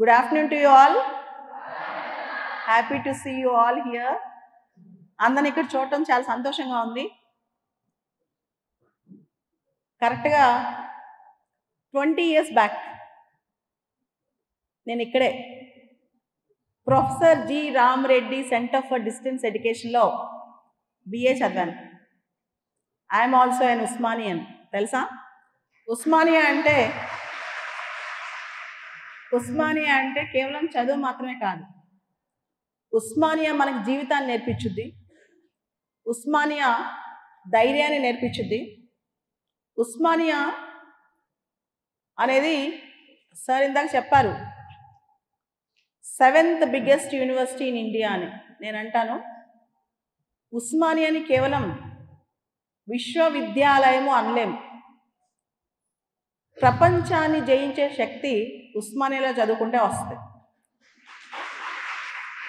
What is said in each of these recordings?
Good afternoon to you all. Happy to see you all here. అందరిని ఇక్కడ చూడటం చాలా సంతోషంగా ఉంది. కరెక్ట్గా 20 years బ్యాక్ నేను ఇక్కడే professor G Ramareddy centre for distance ఎడ్యుకేషన్లో బిఏ చదివాను. I'm also an Osmanian. తెలుసా? ఉస్మానియా అంటే కేవలం చదువు మాత్రమే కాదు. ఉస్మానియా మనకి జీవితాన్ని నేర్పించుద్ది. ఉస్మానియా ధైర్యాన్ని నేర్పించుద్ది. ఉస్మానియా అనేది సార్ ఇందాక చెప్పారు 7th biggest university in India అని. నేను అంటాను ఉస్మానియాని కేవలం విశ్వవిద్యాలయము అనలేము. ప్రపంచాన్ని జయించే శక్తి ఉస్మానియాలో చదువుకుంటే వస్తుంది.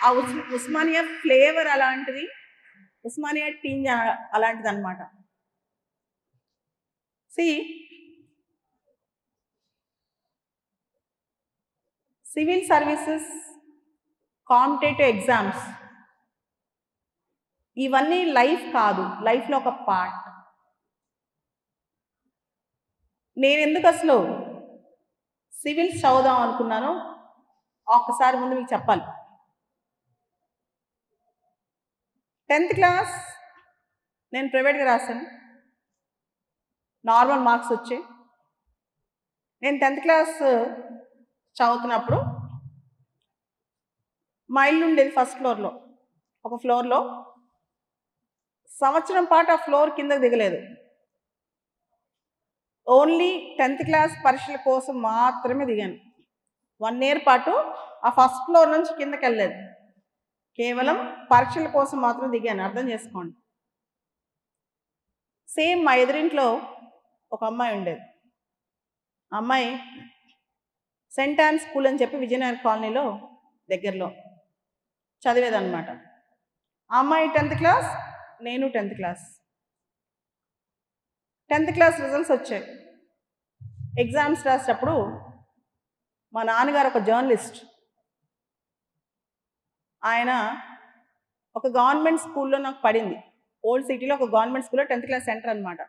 ఆ ఉస్మానియా ఫ్లేవర్ అలాంటిది, ఉస్మానియా టీంజ్ అలాంటిది అనమాట. సివిల్ సర్వీసెస్, కాంపిటేటివ్ ఎగ్జామ్స్ ఇవన్నీ లైఫ్ కాదు, లైఫ్లో ఒక పార్ట్. నేను ఎందుకు అసలు సివిల్స్ చదువుదాం అనుకున్నానో ఒక్కసారి ముందు మీకు చెప్పాలి. 10th క్లాస్ నేను ప్రైవేట్గా రాశాను. నార్మల్ మార్క్స్ వచ్చాయి. నేను 10th క్లాస్ చదువుతున్నప్పుడు మా ఇల్లు ఉండేది ఫస్ట్ ఫ్లోర్లో. ఒక ఫ్లోర్లో సంవత్సరం పాటు ఆ ఫ్లోర్ కిందకు దిగలేదు. ఓన్లీ 10th క్లాస్ పరీక్షల కోసం మాత్రమే దిగాను. 1 year పాటు ఆ ఫస్ట్ ఫ్లోర్ నుంచి కిందకి వెళ్ళలేదు. కేవలం పరీక్షల కోసం మాత్రం దిగాను. అర్థం చేసుకోండి. సేమ్ మా ఎదురింట్లో ఒక అమ్మాయి ఉండేది. ఆ అమ్మాయి సెయింట్ యాన్ స్కూల్ అని చెప్పి విజయనగర్ కాలనీలో దగ్గరలో చదివేదన్నమాట. ఆ అమ్మాయి 10th క్లాస్, నేను 10th class. 10th class results వచ్చాయి. ఎగ్జామ్స్ రాసేటప్పుడు మా నాన్నగారు ఒక జర్నలిస్ట్. ఆయన ఒక గవర్నమెంట్ స్కూల్లో నాకు పడింది. ఓల్డ్ సిటీలో ఒక గవర్నమెంట్ స్కూల్లో 10th క్లాస్ సెంటర్ అనమాట.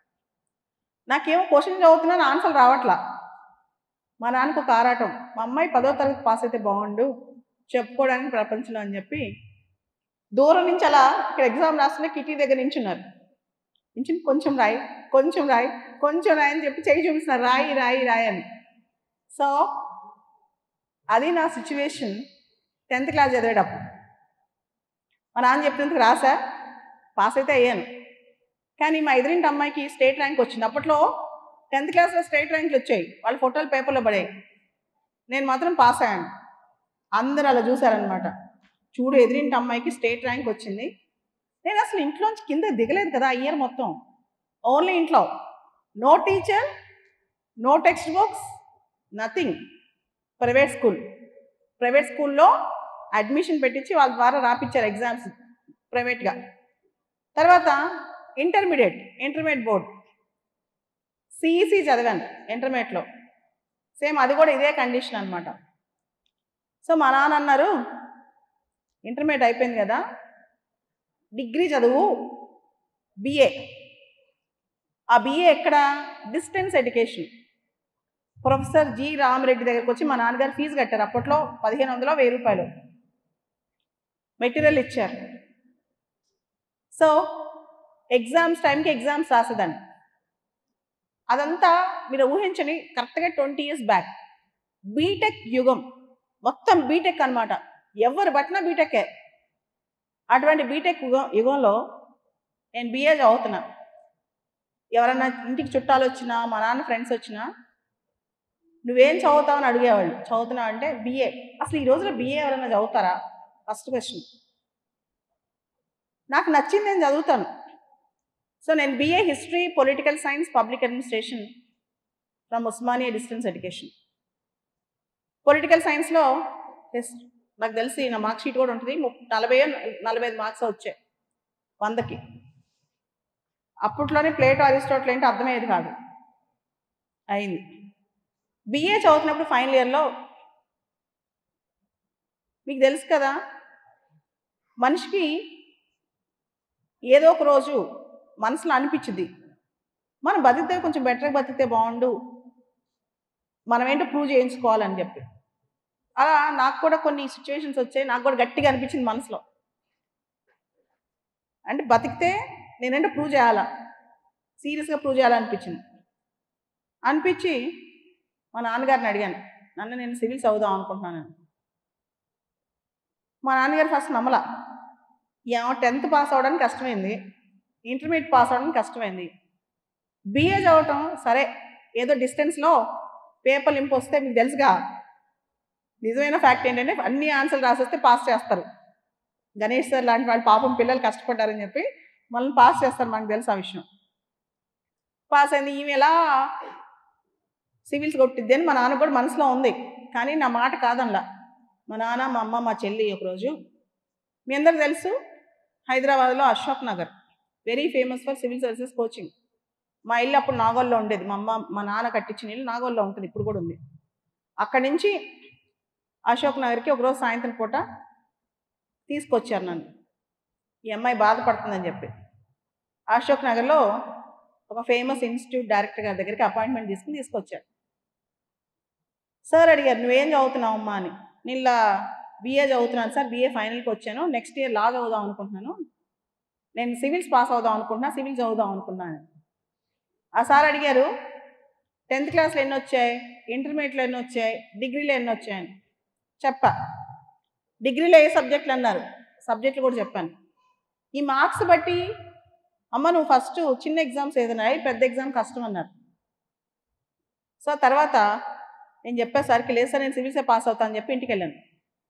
నాకేమో క్వశ్చన్ చదువుతున్నాను, ఆన్సర్ రావట్లా. మా నాన్నకు ఒక ఆరాటం, మా అమ్మాయి 10వ తరగతి పాస్ అయితే బాగుండు చెప్పుకోవడానికి ప్రపంచంలో అని చెప్పి దూరం నుంచి అలా ఇక్కడ ఎగ్జామ్ రాస్తున్న కిటీ దగ్గర నించున్నారు. నించుని కొంచెం రాయి, కొంచెం రాయి, కొంచెం రాయి అని చెప్పి చేయి చూపిస్తున్నారు, రాయి రాయి రాయి అని. సో అది నా సిచ్యువేషన్ 10th క్లాస్ చదివేటప్పుడు. మా నాన్న చెప్పినందుకు రాసా, పాస్ అయితే అయ్యాను. కానీ మా ఎదురింటి అమ్మాయికి స్టేట్ ర్యాంక్ వచ్చింది. అప్పట్లో 10th క్లాస్లో స్టేట్ ర్యాంక్లు వచ్చాయి, వాళ్ళ ఫోటోలు పేపర్లో పడాయి. నేను మాత్రం పాస్ అయ్యాను. అందరూ అలా చూశారనమాట. చూడు, ఎదురింటి అమ్మాయికి స్టేట్ ర్యాంక్ వచ్చింది. నేను అసలు ఇంట్లోంచి కింద దిగలేదు కదా ఆ ఇయర్ మొత్తం. ఓన్లీ ఇంట్లో, no teacher, no text books, nothing. Private స్కూల్లో అడ్మిషన్ పెట్టించి వాళ్ళ ద్వారా రాపిచ్చారు ఎగ్జామ్స్ ప్రైవేట్గా. తర్వాత ఇంటర్మీడియట్ బోర్డ్ సిఈసి చదివాను ఇంటర్మీడియట్లో. సేమ్ అది కూడా ఇదే కండిషన్ అనమాట. సో మా నాన్న అన్నారు, ఇంటర్మీడియట్ అయిపోయింది కదా, డిగ్రీ చదువు, బిఏ. ఆ బిఏ ఎక్కడ? Distance education. Professor G Rama Reddy దగ్గరికి వచ్చి మా నాన్నగారు ఫీజు కట్టారు. అప్పట్లో 1500 1000 రూపాయలు మెటీరియల్ ఇచ్చారు. సో ఎగ్జామ్స్ టైంకి ఎగ్జామ్స్ రాసేదాన్ని. అదంతా మీరు ఊహించని కరెక్ట్గా 20 years బ్యాక్. బీటెక్ యుగం, మొత్తం బీటెక్ అనమాట. ఎవరు పట్టినా బీటెక్కే. అటువంటి బీటెక్ యుగంలో నేను బిఏ చదువుతున్నా. ఎవరన్నా ఇంటికి చుట్టాలు వచ్చినా, మా నాన్న ఫ్రెండ్స్ వచ్చినా, నువ్వేం చదువుతావు అని అడిగేవాళ్ళు. చదువుతున్నావు అంటే బిఏ. అసలు ఈ రోజులో బిఏ ఎవరైనా చదువుతారా? First question. నాకు నచ్చింది నేను చదువుతాను. సో నేను BA history, political science, public administration from Osmania distance education. Political సైన్స్లో నాకు తెలిసి నా మార్క్ షీట్ కూడా ఉంటుంది. 40-45 మార్క్స్ వచ్చాయి 100కి. అప్పట్లోనే ప్లేటో, అరిస్టాటిల్ ఏంటి అర్థమయ్యేది కాదు. అయింది. బిఏ చదువుతున్నప్పుడు ఫైనల్ ఇయర్లో మీకు తెలుసు కదా, మనిషికి ఏదో ఒక రోజు మనసులో అనిపించింది, మనం బతికితే కొంచెం బెటర్గా బతికితే బాగుండు, మనం ఏంటో ప్రూవ్ చేయించుకోవాలని చెప్పి. అలా నాకు కూడా కొన్ని సిచ్యువేషన్స్ వచ్చాయి, నాకు కూడా గట్టిగా అనిపించింది మనసులో. అంటే బతికితే నేనేంటో ప్రూవ్ చేయాలా, సీరియస్గా ప్రూవ్ చేయాలనిపించింది. అనిపించి మా నాన్నగారిని అడిగాను, నన్ను నేను సివిల్స్ అవుదాం అనుకుంటున్నాను. మా నాన్నగారు ఫస్ట్ నమ్మలా. 10th పాస్ అవ్వడానికి కష్టమైంది, ఇంటర్మీడియట్ పాస్ అవ్వడానికి కష్టమైంది, బిఏ చదవటం సరే ఏదో డిస్టెన్స్లో పేపర్ లింపు వస్తే మీకు తెలుసుగా, నిజమైన ఫ్యాక్ట్ ఏంటంటే అన్ని ఆన్సర్లు రాసేస్తే పాస్ చేస్తారు. గణేష్ సార్ లాంటి వాళ్ళు పాపం పిల్లలు కష్టపడ్డారని చెప్పి మనల్ని పాస్ చేస్తారు, మనకు తెలుసు ఆ విషయం. పాస్ అయింది, ఈమె ఎలా సివిల్స్ కొట్టిద్ది అని మా నాన్న కూడా మనసులో ఉంది. కానీ నా మాట కాదనలా. మా నాన్న, మా అమ్మ, మా చెల్లి ఒకరోజు, మీ అందరికి తెలుసు హైదరాబాద్లో Ashok Nagar very famous for civil services coaching. మా ఇల్లు అప్పుడు నాగోల్లో ఉండేది, మా నాన్న కట్టించిన ఇల్లు నాగోల్లో ఉంటుంది, ఇప్పుడు కూడా ఉంది. అక్కడి నుంచి అశోక్ నగర్కి ఒకరోజు సాయంత్రం పూట తీసుకొచ్చారు నన్ను, ఈ అమ్మాయి బాధపడుతుందని చెప్పి. అశోక్ నగర్లో ఒక ఫేమస్ ఇన్స్టిట్యూట్ డైరెక్టర్ గారి దగ్గరికి అపాయింట్మెంట్ తీసుకొచ్చారు. సార్ అడిగారు, నువ్వేం చదువుతున్నావు అమ్మా అని. నేను ఇలా బిఏ చదువుతున్నాను సార్, బిఏ ఫైనల్కి వచ్చాను, నెక్స్ట్ ఇయర్ లా చదువుదాం అనుకుంటున్నాను, నేను సివిల్స్ పాస్ అవుదాం అనుకుంటున్నా, సివిల్స్ చదువుదాం అనుకున్నాను. ఆ సార్ అడిగారు, 10th క్లాస్లో ఎన్ని వచ్చాయి, ఇంటర్మీడియట్లో ఎన్ని వచ్చాయి, డిగ్రీలో ఎన్ని వచ్చాయని చెప్పా. డిగ్రీలో ఏ సబ్జెక్టులు అన్నారు, సబ్జెక్టులు కూడా చెప్పాను. ఈ మార్క్స్ బట్టి అమ్మ నువ్వు ఫస్ట్ చిన్న ఎగ్జామ్స్ ఏదైనా పెద్ద ఎగ్జామ్ కష్టం అన్నారు. సో తర్వాత నేను చెప్పేసరికి లేదు సార్ నేను సివిల్సే పాస్ అవుతా అని చెప్పి ఇంటికి వెళ్ళాను.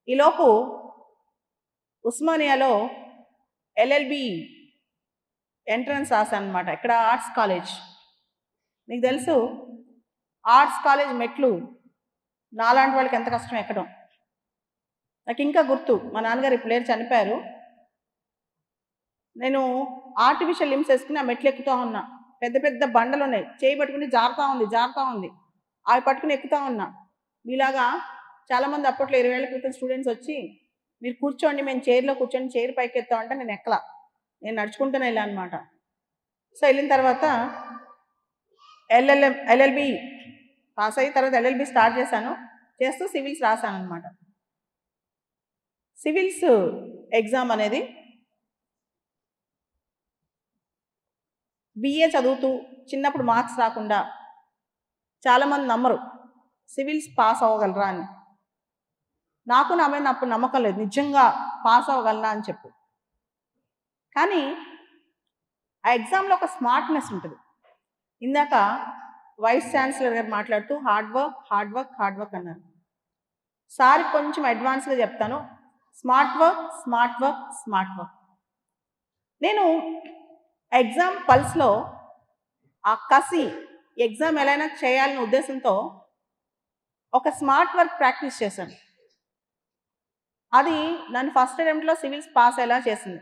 ఈలోపు ఉస్మానియాలో ఎల్ఎల్బి ఎంట్రన్స్ రాశాను అనమాట. ఇక్కడ ఆర్ట్స్ కాలేజ్, మీకు తెలుసు ఆర్ట్స్ కాలేజ్ మెట్లు నాలాంటి వాళ్ళకి ఎంత కష్టం ఎక్కడం. నాకు ఇంకా గుర్తు, మా నాన్నగారు ఇప్పుడు లేరు, చనిపోయారు. నేను ఆర్టిఫిషియల్ లిమ్స్ వేసుకుని ఆ మెట్లు ఎక్కుతూ ఉన్నా, పెద్ద పెద్ద బండలు ఉన్నాయి, చేయి పట్టుకుని జారుతూ ఉంది, అవి పట్టుకుని ఎక్కుతూ ఉన్నా. మీలాగా చాలామంది అప్పట్లో 20 ఏళ్ల క్రితం స్టూడెంట్స్ వచ్చి మీరు కూర్చోండి మేము చైర్లో కూర్చొని చైర్ పైకి ఎత్తామంటే నేను ఎక్కలా, నేను నడుచుకుంటూనే వెళ్ళాను అనమాట. సో వెళ్ళిన తర్వాత ఎల్ఎల్బి పాస్ అయిన తర్వాత ఎల్ఎల్బి స్టార్ట్ చేస్తూ సివిల్స్ రాశాను అనమాట. సివిల్స్ ఎగ్జామ్ అనేది బిఏ చదువుతూ చిన్నప్పుడు మార్క్స్ రాకుండా చాలామంది నమ్మరు సివిల్స్ పాస్ అవ్వగలరా అని. నాకు నా మీద అప్పుడు నమ్మకం లేదు, నిజంగా పాస్ అవ్వగలనా అని చెప్పి. కానీ ఆ ఎగ్జామ్లో ఒక స్మార్ట్నెస్ ఉంటుంది. ఇందాక వైస్ ఛాన్సలర్ గారు మాట్లాడుతూ హార్డ్ వర్క్ అన్నారు. సార్ కొంచెం అడ్వాన్స్గా చెప్తాను, స్మార్ట్ వర్క్. నేను ఎగ్జామ్ పల్స్లో ఆ కసి ఎగ్జామ్ ఎలా చేయాలనే ఉద్దేశంతో ఒక స్మార్ట్ వర్క్ ప్రాక్టీస్ చేశాను. అది నన్ను ఫస్ట్ అటెంప్ట్లో సివిల్స్ పాస్ ఎలా చేసింది.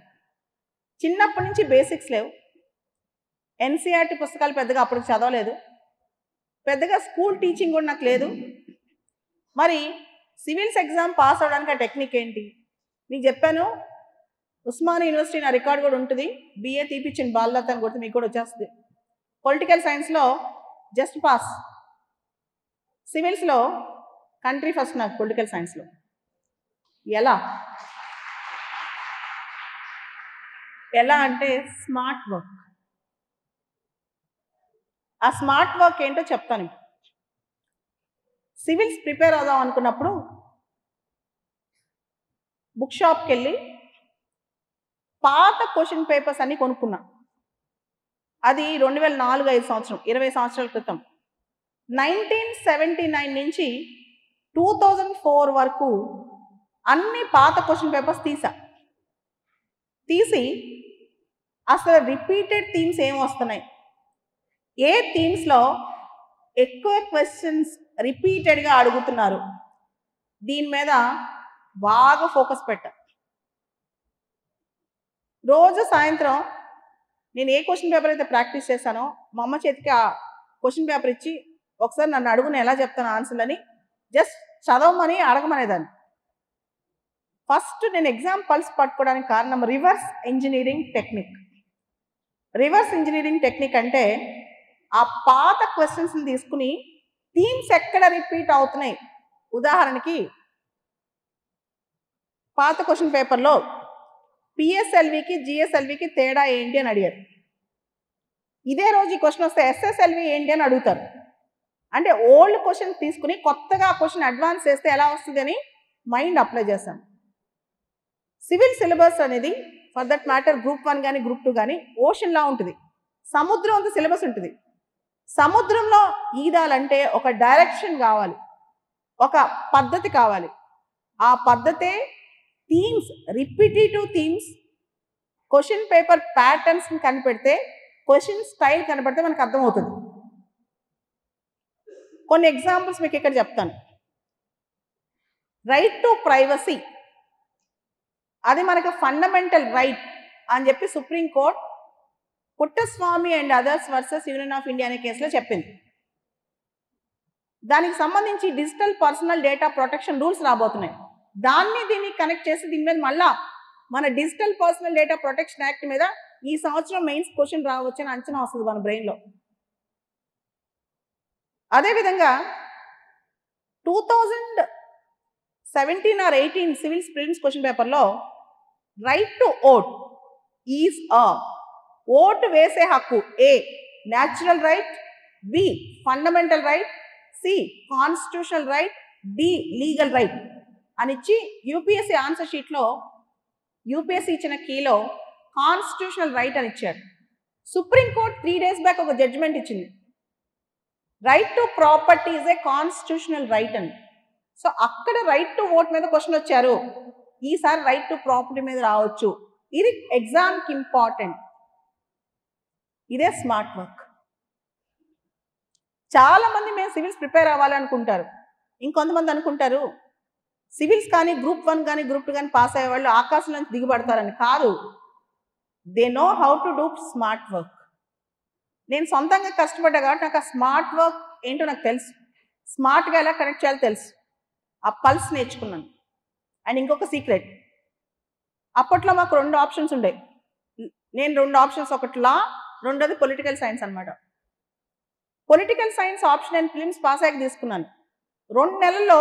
చిన్నప్పటి నుంచి బేసిక్స్ లేవు, ఎన్సీఆర్టీ పుస్తకాలు పెద్దగా అప్పుడు చదవలేదు, పెద్దగా స్కూల్ టీచింగ్ కూడా నాకు లేదు. మరి సివిల్స్ ఎగ్జామ్ పాస్ అవ్వడానికి ఆ టెక్నిక్ ఏంటి మీకు చెప్పాను. ఉస్మానియా యూనివర్సిటీ నా రికార్డ్ కూడా ఉంటుంది, బిఏ తీపిచ్చింది బాలలత అని కొడితే మీకు కూడా వచ్చేస్తుంది. పొలిటికల్ సైన్స్లో జస్ట్ పాస్, సివిల్స్లో కంట్రీ ఫస్ట్ నాకు పొలిటికల్ సైన్స్లో. ఎలా అంటే స్మార్ట్ వర్క్. ఆ స్మార్ట్ వర్క్ ఏంటో చెప్తాను. సివిల్స్ ప్రిపేర్ అవుదాం అనుకున్నప్పుడు బుక్ షాప్కి వెళ్ళి పాత క్వశ్చన్ పేపర్స్ అన్ని కొనుక్కున్నా. అది 2004-5 సంవత్సరం, 20 సంవత్సరాల క్రితం. 1979 నుంచి 2004 వరకు అన్ని పాత క్వశ్చన్ పేపర్స్ తీసి అసలు రిపీటెడ్ థీమ్స్ ఏం వస్తున్నాయి, ఏ థీమ్స్లో ఎక్కువ క్వశ్చన్స్ రిపీటెడ్గా అడుగుతున్నారు, దీని మీద బాగా ఫోకస్ పెట్టా. రోజు సాయంత్రం నేను ఏ క్వశ్చన్ పేపర్ అయితే ప్రాక్టీస్ చేశానో మా అమ్మ చేతికి ఆ క్వశ్చన్ పేపర్ ఇచ్చి ఒకసారి నన్ను అడుగుని ఎలా చెప్తాను ఆన్సర్లని జస్ట్ చదవమని అడగమనేదాన్ని. ఫస్ట్ నేను ఎగ్జామ్ పల్స్ పట్టుకోవడానికి కారణం reverse engineering technique. Reverse engineering technique అంటే ఆ పాత క్వశ్చన్స్ని తీసుకుని థీమ్స్ ఎక్కడ రిపీట్ అవుతున్నాయి. ఉదాహరణకి పాత క్వశ్చన్ పేపర్లో పిఎస్ఎల్వికి జిఎస్ఎల్వికి తేడా ఏంటి అని అడిగారు. ఇదే రోజు ఈ క్వశ్చన్ వస్తే ఎస్ఎస్ఎల్వి ఏంటి అని అడుగుతారు. అంటే ఓల్డ్ క్వశ్చన్ తీసుకుని కొత్తగా ఆ క్వశ్చన్ అడ్వాన్స్ చేస్తే ఎలా వస్తుంది అని మైండ్ అప్లై చేస్తాం. సివిల్ సిలబస్ అనేది ఫర్ దట్ మ్యాటర్ గ్రూప్ 1 కానీ గ్రూప్ 2 కానీ ఓషన్లా ఉంటుంది. సముద్రం అంత సిలబస్ ఉంటుంది. సముద్రంలో ఈదాలంటే ఒక డైరెక్షన్ కావాలి, ఒక పద్ధతి కావాలి. ఆ పద్ధతే themes, repetitive themes, question paper patterns కనిపెడితే, క్వశ్చన్ స్టైల్ కనపడితే మనకు అర్థమవుతుంది. కొన్ని ఎగ్జాంపుల్స్ మీకు ఇక్కడ చెప్తాను. రైట్ టు ప్రైవసీ అది మనకు ఫండమెంటల్ రైట్ అని చెప్పి supreme court Puttaswamy and others versus union of India అనే కేసులో చెప్పింది. దానికి సంబంధించి digital personal data protection rules రాబోతున్నాయి. దీన్ని కనెక్ట్ చేసి దీని మీద మళ్ళా మన digital personal data protection act మీద ఈ సంవత్సరం మెయిన్స్ క్వశ్చన్ రావచ్చని అంచనా వస్తుంది మన బ్రెయిన్లో. అదేవిధంగా 2017 or 18 సివిల్స్ ప్రిలిమ్స్ క్వశ్చన్ పేపర్లో right to vote is vote వేసే హక్కు A natural right, B fundamental right, C constitutional right, D legal right అనిచ్చి యూపీఎస్సీ ఆన్సర్ షీట్లో యూపీఎస్సీ ఇచ్చిన కీలో కాన్స్టిట్యూషనల్ రైట్ అని ఇచ్చారు. సుప్రీంకోర్టు 3 days బ్యాక్ ఒక జడ్జిమెంట్ ఇచ్చింది, right to property is a constitutional right అని. సో అక్కడ రైట్ టు ఓట్ మీద క్వశ్చన్ వచ్చారు, ఈసారి రైట్ టు ప్రాపర్టీ మీద రావచ్చు. ఇది ఎగ్జామ్కి ఇంపార్టెంట్. ఇదే స్మార్ట్ వర్క్. చాలా మంది మేము సివిల్స్ ప్రిపేర్ అవ్వాలనుకుంటారు. ఇంకొంతమంది అనుకుంటారు సివిల్స్ కానీ గ్రూప్ 1 కానీ గ్రూప్ 2 కానీ పాస్ అయ్యే వాళ్ళు ఆకాశం నుంచి దిగుబడతారని. కాదు, they know how to do smart work. నేను సొంతంగా కష్టపడ్డా కాబట్టి నాకు ఆ స్మార్ట్ వర్క్ ఏంటో నాకు తెలుసు. స్మార్ట్గా ఎలా కనెక్ట్ చేయాలో తెలుసు. ఆ పల్స్ నేర్చుకున్నాను. అండ్ ఇంకొక సీక్రెట్, అప్పట్లో మాకు 2 ఆప్షన్స్ ఉండే. నేను 2 ఆప్షన్స్, ఒకటి లా, రెండోది పొలిటికల్ సైన్స్ అనమాట. పొలిటికల్ సైన్స్ ఆప్షన్ నేను ఫిలిమ్స్ పాస్ అయ్యాక తీసుకున్నాను. 2 నెలల్లో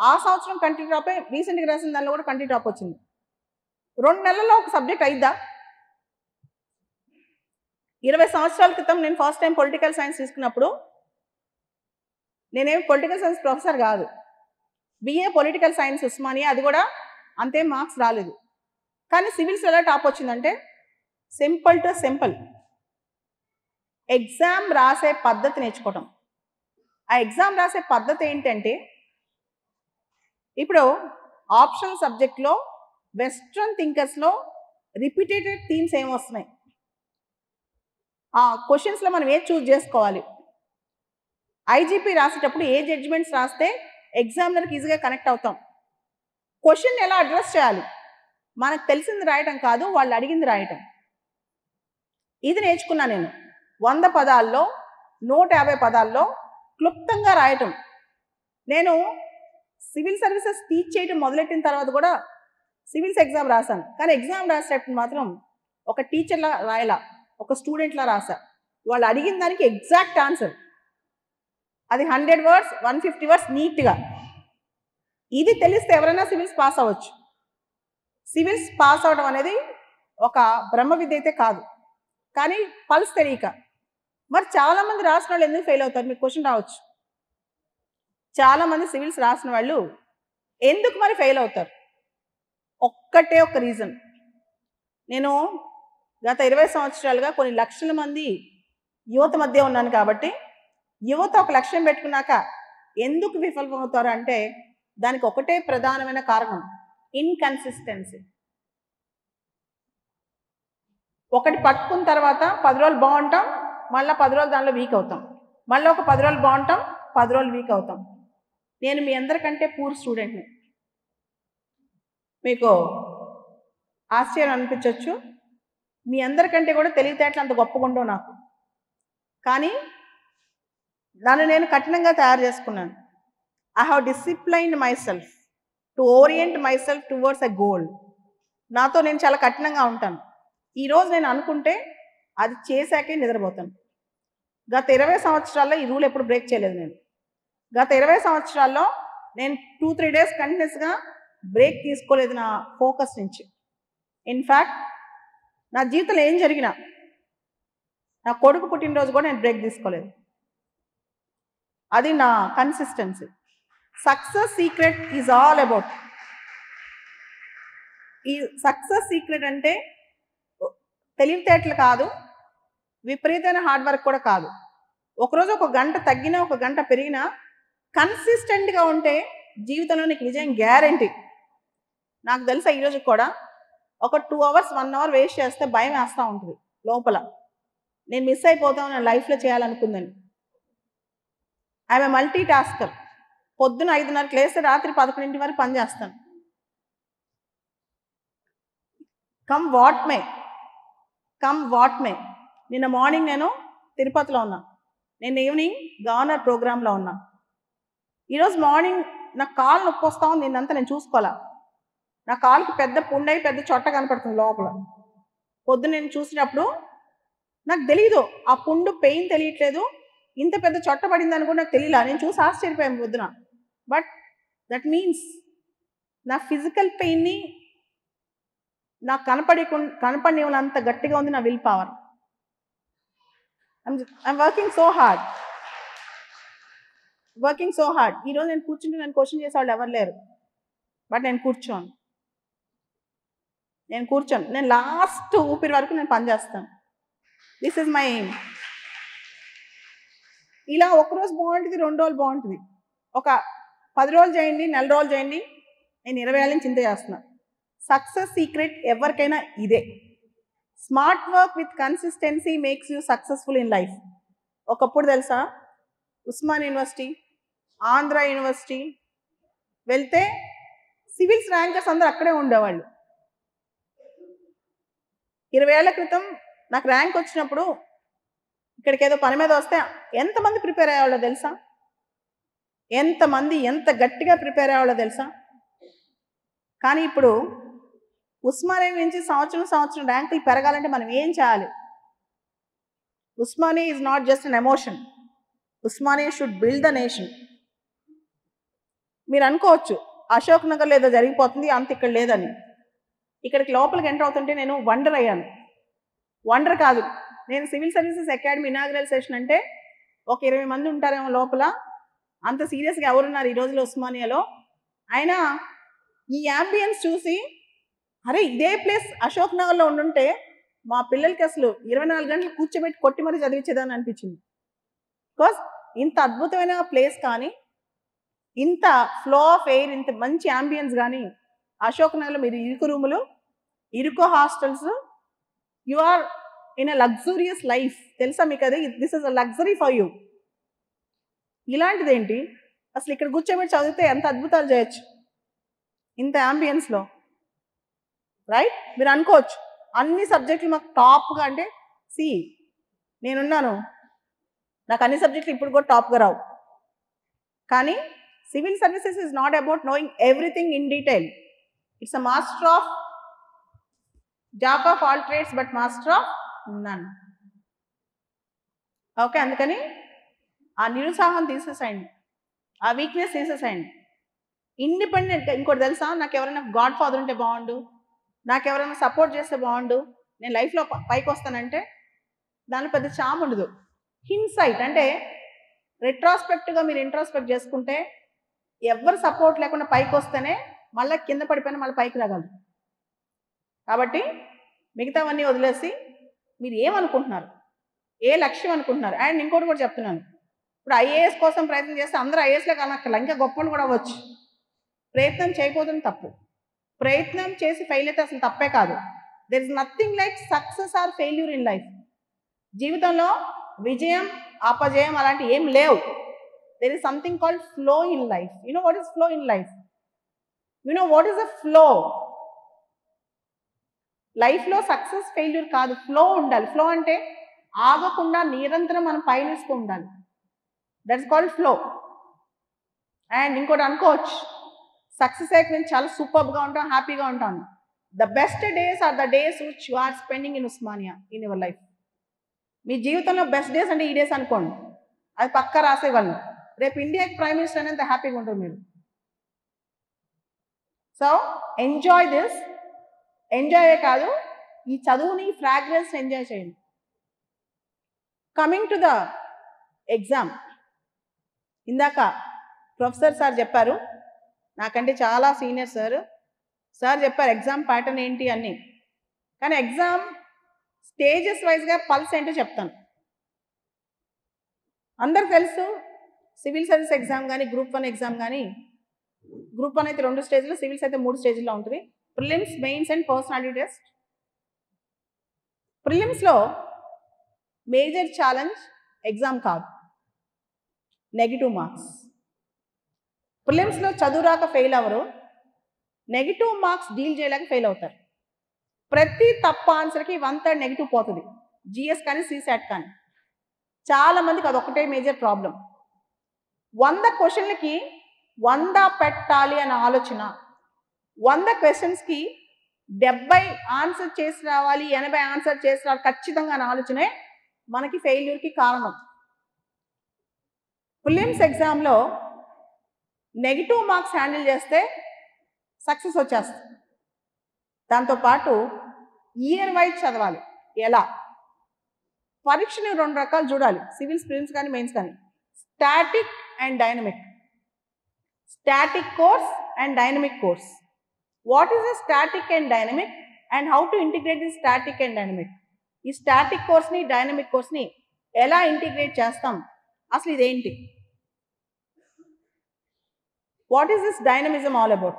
ఆ సంవత్సరం కంటిన్యూ టాప్ అయ్యి రీసెంట్గా రాసిన దానిలో కూడా కంటిన్యూ టాప్ వచ్చింది. 2 నెలల్లో ఒక సబ్జెక్ట్ అయిద్దా? 20 సంవత్సరాల క్రితం నేను ఫస్ట్ టైం పొలిటికల్ సైన్స్ తీసుకున్నప్పుడు నేనేం పొలిటికల్ సైన్స్ ప్రొఫెసర్ కాదు, బిఏ పొలిటికల్ సైన్స్ ఉస్మానియా, అది కూడా అంతే మార్క్స్ రాలేదు. కానీ సివిల్స్ ఎలా టాప్ వచ్చిందంటే సింపుల్ టు సింపుల్ ఎగ్జామ్ రాసే పద్ధతి నేర్చుకోవటం. ఆ ఎగ్జామ్ రాసే పద్ధతి ఏంటంటే, ఇప్పుడు ఆప్షనల్ సబ్జెక్ట్లో వెస్ట్రన్ థింకర్స్లో రిపీటెడ్ థీమ్స్ ఏమొస్తున్నాయి, ఆ క్వశ్చన్స్లో మనం ఏం చూస్ చేసుకోవాలి, ఐజీపీ రాసేటప్పుడు ఏ జడ్జిమెంట్స్ రాస్తే ఎగ్జామినర్కి ఈజీగా కనెక్ట్ అవుతాం, క్వశ్చన్ ఎలా అడ్రస్ చేయాలి, మనకు తెలిసింది రాయటం కాదు, వాళ్ళు అడిగింది రాయటం. ఇది నేర్చుకున్నా నేను. 100 పదాల్లో 150 పదాల్లో క్లుప్తంగా రాయటం. నేను సివిల్ సర్వీసెస్ టీచ్ చేయడం మొదలెట్టిన తర్వాత కూడా సివిల్స్ ఎగ్జామ్ రాశాను. కానీ ఎగ్జామ్ రాసేటప్పుడు మాత్రం ఒక టీచర్లా రాయలా, ఒక స్టూడెంట్లా రాసా. వాళ్ళు అడిగిన దానికి ఎగ్జాక్ట్ ఆన్సర్, అది 100 words 150 words నీట్గా. ఇది తెలిస్తే ఎవరైనా సివిల్స్ పాస్ అవ్వచ్చు. సివిల్స్ పాస్ అవడం అనేది ఒక బ్రహ్మ విద్య అయితే కాదు, కానీ పల్స్ తెలియక. మరి చాలామంది రాసిన వాళ్ళు ఎందుకు ఫెయిల్ అవుతారు? మీకు క్వశ్చన్ రావచ్చు, చాలామంది సివిల్స్ రాసిన వాళ్ళు ఎందుకు మరి ఫెయిల్ అవుతారు? ఒక్కటే ఒక రీజన్. నేను గత 20 సంవత్సరాలుగా కొన్ని లక్షల మంది యువత మధ్య ఉన్నాను కాబట్టి, యువత ఒక లక్ష్యం పెట్టుకున్నాక ఎందుకు విఫలమవుతారు అంటే దానికి ఒకటే ప్రధానమైన కారణం, ఇన్కన్సిస్టెన్సీ. ఒకటి పట్టుకున్న తర్వాత 10 రోజులు బాగుంటాం, మళ్ళీ 10 రోజులు దానిలో వీక్ అవుతాం, మళ్ళీ ఒక 10 రోజులు బాగుంటాం, 10 రోజులు వీక్ అవుతాం. నేను మీ అందరికంటే పూర్ స్టూడెంట్ని. మీకు ఆశ్చర్యం అనిపించవచ్చు, మీ అందరికంటే కూడా తెలివితేటలు అంత గొప్పగా ఉండవు నాకు. కానీ నన్ను నేను కఠినంగా తయారు చేసుకున్నాను. I have disciplined my self to orient my self towards a goal. నాతో నేను చాలా కఠినంగా ఉంటాను. ఈరోజు నేను అనుకుంటే అది చేశాకే నిద్రపోతాను. గత 20 సంవత్సరాల్లో ఈ రూల్ ఎప్పుడు బ్రేక్ చేయలేదు నేను. గత 20 సంవత్సరాల్లో నేను 2-3 డేస్ కంటిన్యూస్గా బ్రేక్ తీసుకోలేదు నా ఫోకస్ నుంచి. ఇన్ఫ్యాక్ట్ నా జీవితంలో ఏం జరిగినా, నా కొడుకు పుట్టినరోజు కూడా నేను బ్రేక్ తీసుకోలేదు. అది నా consistency. Success secret is all about. ఈ సక్సెస్ సీక్రెట్ అంటే తెలివితేటలు కాదు, విపరీతమైన హార్డ్ వర్క్ కూడా కాదు. ఒకరోజు ఒక గంట తగ్గినా, ఒక గంట పెరిగినా కన్సిస్టెంట్గా ఉంటే జీవితంలో నీకు విజయం గ్యారంటీ. నాకు తెలుసా ఈరోజు కూడా ఒక 2 hours 1 hour వేస్ట్ చేస్తే భయం వేస్తూ ఉంటుంది లోపల. నేను మిస్ అయిపోతాను నా లైఫ్లో చేయాలనుకుందని. I'm a multitasker. పొద్దున 5:30కి లేస్తే రాత్రి 11 వరకు పని చేస్తాను. Come what may. నిన్న మార్నింగ్ నేను తిరుపతిలో ఉన్నా, నేను ఈవినింగ్ గవర్నర్ ప్రోగ్రాంలో ఉన్నా. ఈరోజు మార్నింగ్ నాకు కాలు నొప్పి వస్తూ ఉంది, నిన్నంతా నేను చూసుకోవాలా. నా కాలుకి పెద్ద పుండై పెద్ద చొట్ట కనపడుతుంది లోపల. పొద్దున్న నేను చూసినప్పుడు నాకు తెలియదు, ఆ పుండు పెయిన్ తెలియట్లేదు, ఇంత పెద్ద చొట్ట పడిందని కూడా నాకు తెలియలా. నేను చూసి ఆశ్చర్యపోయాను పొద్దున. బట్ దట్ మీన్స్ నా ఫిజికల్ పెయిన్ని నాకు కనపడినంత గట్టిగా ఉంది నా will power. I'm working so hard. ఈరోజు నేను కూర్చుంటే నన్ను క్వశ్చన్ చేసేవాళ్ళు ఎవరు లేరు. బట్ నేను కూర్చోను. నేను లాస్ట్ ఊపిరి వరకు నేను పనిచేస్తాను. This is my aim. ఇలా ఒకరోజు బాగుంటుంది, 2 రోజులు బాగుంటుంది, ఒక 10 రోజులు చేయండి, నెల రోజులు చేయండి, నేను 20 ఏళ్ళ నుంచి చింత చేస్తున్నా. సక్సెస్ సీక్రెట్ ఎవరికైనా ఇదే. Smart work with consistency makes you successful in life. ఒకప్పుడు తెలుసా, ఉస్మాన్ యూనివర్సిటీ, ఆంధ్ర యూనివర్సిటీ వెళ్తే సివిల్స్ ర్యాంకర్స్ అందరూ అక్కడే ఉండేవాళ్ళు. 20 ఏళ్ల క్రితం నాకు ర్యాంక్ వచ్చినప్పుడు ఇక్కడికి ఏదో పని మీద వస్తే ఎంతమంది ప్రిపేర్ అయ్యేవాళ్ళో తెలుసా? ఎంత గట్టిగా ప్రిపేర్ అయ్యేవాళ్ళో తెలుసా? కానీ ఇప్పుడు ఉస్మానియా నుంచి సంవత్సరం ర్యాంకులు పెరగాలంటే మనం ఏం చేయాలి? Osmania is not just an emotion. Osmania should build the nation. మీరు అనుకోవచ్చు అశోక్ నగర్లో ఏదో జరిగిపోతుంది, అంత ఇక్కడ లేదని. ఇక్కడికి లోపలికి ఎంటర్ అవుతుంటే నేను వండర్ అయ్యాను. వండర్ కాదు, నేను civil services academy inaugural session అంటే ఒక 20 మంది ఉంటారేమో లోపల. అంత సీరియస్గా ఎవరున్నారు ఈ రోజులో ఉస్మానియాలో? అయినా ఈ యాంబియన్స్ చూసి, అరే ఇదే ప్లేస్ అశోక్ నగర్లో ఉండుంటే మా పిల్లలకి అసలు 24 గంటలు కూర్చోబెట్టి కొట్టి మరీ చదివించేదని అనిపించింది. బికాస్ ఇంత అద్భుతమైన ప్లేస్ కానీ, ఇంత ఫ్లో ఆఫ్ ఎయిర్, ఇంత మంచి యాంబియన్స్ కానీ అశోక్ నగర్లో మీరు ఇరుకు రూములు, ఇరుకు hostels, you are in a luxurious life. తెలుసా మీకు? అది this is a luxury for you. ఇలాంటిదేంటి అసలు? ఇక్కడ కూర్చోబెట్టి చదివితే ఎంత అద్భుతాలు చేయొచ్చు ఇంత యాంబియన్స్లో, రైట్? మీరు అనుకోవచ్చు అన్ని సబ్జెక్టులు మాకు టాప్గా అంటే, నేనున్నాను, నాకు అన్ని సబ్జెక్టులు ఇప్పుడు కూడా టాప్గా రావు. కానీ civil services is not about knowing everything in detail. It's a master of jack of all trades but master of none. Okay, అందుకని ఆ నిరుత్సాహం తీసేసేయండి, ఆ వీక్నెస్ తీసేసేయండి. ఇండిపెండెంట్గా. ఇంకోటి తెలుసా, నాకు ఎవరైనా గాడ్ ఫాదర్ ఉంటే బాగుండు, నాకు ఎవరైనా సపోర్ట్ చేస్తే బాగుండు, నేను లైఫ్లో పైకి వస్తానంటే దానిలో పెద్ద చామ్ ఉండదు. హిన్సైట్ అంటే రెట్రాస్పెక్ట్గా మీరు ఇంట్రాస్పెక్ట్ చేసుకుంటే ఎవరు సపోర్ట్ లేకుండా పైకి వస్తేనే మళ్ళీ కింద పడిపోయినా మళ్ళీ పైకి రాగలరు. కాబట్టి మిగతావన్నీ వదిలేసి మీరు ఏమనుకుంటున్నారు, ఏ లక్ష్యం అనుకుంటున్నారు? అండ్ ఇంకోటి కూడా చెప్తున్నాను, ఇప్పుడు ఐఏఎస్ కోసం ప్రయత్నం చేస్తే అందరూ ఐఏఎస్లో కానక్కర్లా, ఇంకా గొప్పలు కూడా అవ్వచ్చు. ప్రయత్నం చేయకపోతే తప్పు, ప్రయత్నం చేసి ఫెయిల్ అయితే అసలు తప్పే కాదు. There is nothing like success or failure in life. జీవితంలో విజయం అపజయం అలాంటి ఏం లేవు. There is something called flow in life. You know what is flow in life? You know what is a flow? లైఫ్లో సక్సెస్ ఫెయిల్యూర్ కాదు, flow ఉండాలి. Flow అంటే ఆగకుండా నిరంతరం మనం పయనిస్తూ ఉండాలి. That's called flow. అండ్ ఇంకోటి అనుకోవచ్చు, సక్సెస్ అయితే నేను చాలా సూపర్గా ఉంటాను, హ్యాపీగా ఉంటాను. The best days are the days which you are spending in Osmania in your life. మీ జీవితంలో బెస్ట్ డేస్ అంటే ఈ డేస్ అనుకోండి, అది పక్కా రాసేవాళ్ళు. రేపు ఇండియాకి ప్రైమ్ మినిస్టర్ అనేది హ్యాపీగా ఉంటారు మీరు. So enjoy this. ఎంజాయే కాదు, ఈ చదువుని ఫ్రాగ్రెన్స్ ఎంజాయ్ చేయండి. కమింగ్ టు ద ఎగ్జామ్, ఇందాక ప్రొఫెసర్ సార్ చెప్పారు, నాకంటే చాలా సీనియర్ సార్ చెప్పారు ఎగ్జామ్ ప్యాటర్న్ ఏంటి అన్నీ. కానీ ఎగ్జామ్ స్టేజెస్ వైజ్గా పల్స్ ఏంటో చెప్తాను. అందరికి తెలుసు సివిల్ సర్వీస్ ఎగ్జామ్ కానీ గ్రూప్ 1 ఎగ్జామ్ కానీ, గ్రూప్ 1 అయితే 2 స్టేజ్లు, సివిల్స్ అయితే 3 స్టేజ్లో ఉంటుంది. Prelims, mains and personality test. ప్రిలిమ్స్లో మేజర్ ఛాలెంజ్ ఎగ్జామ్ కాదు, నెగిటివ్ మార్క్స్. ప్రిలిమ్స్లో చదువు రాక ఫెయిల్ అవ్వరు, నెగిటివ్ మార్క్స్ డీల్ చేయలేక ఫెయిల్ అవుతారు. ప్రతి తప్పు ఆన్సర్కి 1/3 నెగిటివ్ పోతుంది, జిఎస్ కానీ సిసాట్ కానీ. చాలామందికి అదొకటే మేజర్ ప్రాబ్లం. 100 క్వశ్చన్లకి 100 పెట్టాలి అనే ఆలోచన, 100 క్వశ్చన్స్కి 70 ఆన్సర్ చేసి రావాలి, 80 ఆన్సర్ చేసి రావాలి ఖచ్చితంగా అనే ఆలోచనే మనకి ఫెయిల్యూర్కి కారణం. ప్రిలిమ్స్ ఎగ్జామ్లో నెగిటివ్ మార్క్స్ హ్యాండిల్ చేస్తే సక్సెస్ వచ్చేస్తుంది. దాంతోపాటు ఇయర్ వైజ్ చదవాలి. ఎలా? పరీక్షని 2 రకాలు చూడాలి, సివిల్స్, ప్రిలిమ్స్ కానీ మెయిన్స్ కానీ. Static and dynamic. Static course and dynamic course. What is the static and dynamic and how to integrate the static and dynamic? ఈ స్టాటిక్ కోర్స్ని, డైనమిక్ కోర్స్ని ఎలా ఇంటిగ్రేట్ చేస్తాం, అసలు ఇదేంటి? What is this dynamism all about?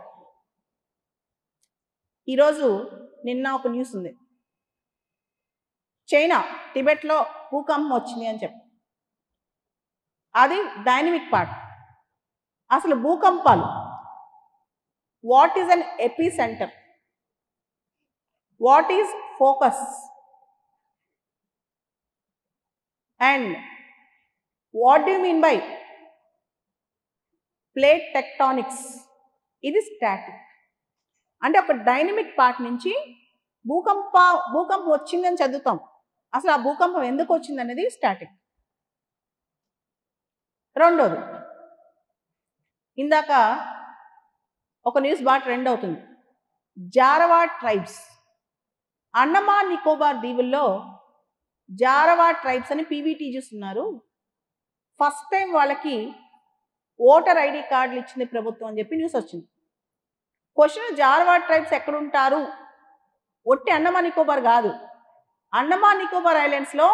ఈరోజు నిన్న ఒక news ఉంది, China టిబెట్లో భూకంపం వచ్చింది అని చెప్పి. అది డైనమిక్ పార్ట్. అసలు భూకంపాలు, what is an ఎపీ centre, what is focus, and what do you mean by plate tectonics? ఇది స్టాటిక్. అంటే ఒక డైనమిక్ పార్ట్ నుంచి భూకంపం వచ్చిందని చదువుతాం, అసలు ఆ భూకంపం ఎందుకు వచ్చింది అనేది స్టాటిక్. రెండోది, ఇందాక ఒక న్యూస్ బాగా ట్రెండ్ అవుతుంది, జారవా ట్రైబ్స్. అండమాన్ నికోబార్ దీవుల్లో జారవా ట్రైబ్స్ అని పీవీటీజీస్ ఉన్నారు. ఫస్ట్ టైం వాళ్ళకి ఓటర్ ఐడి కార్డులు ఇచ్చింది ప్రభుత్వం అని చెప్పి న్యూస్ వచ్చింది. క్వశ్చన్, జారవా ట్రైబ్స్ ఎక్కడుంటారు? ఒట్టి అండమాన్ నికోబార్ కాదు, అండమాన్ నికోబార్ ఐలాండ్స్లో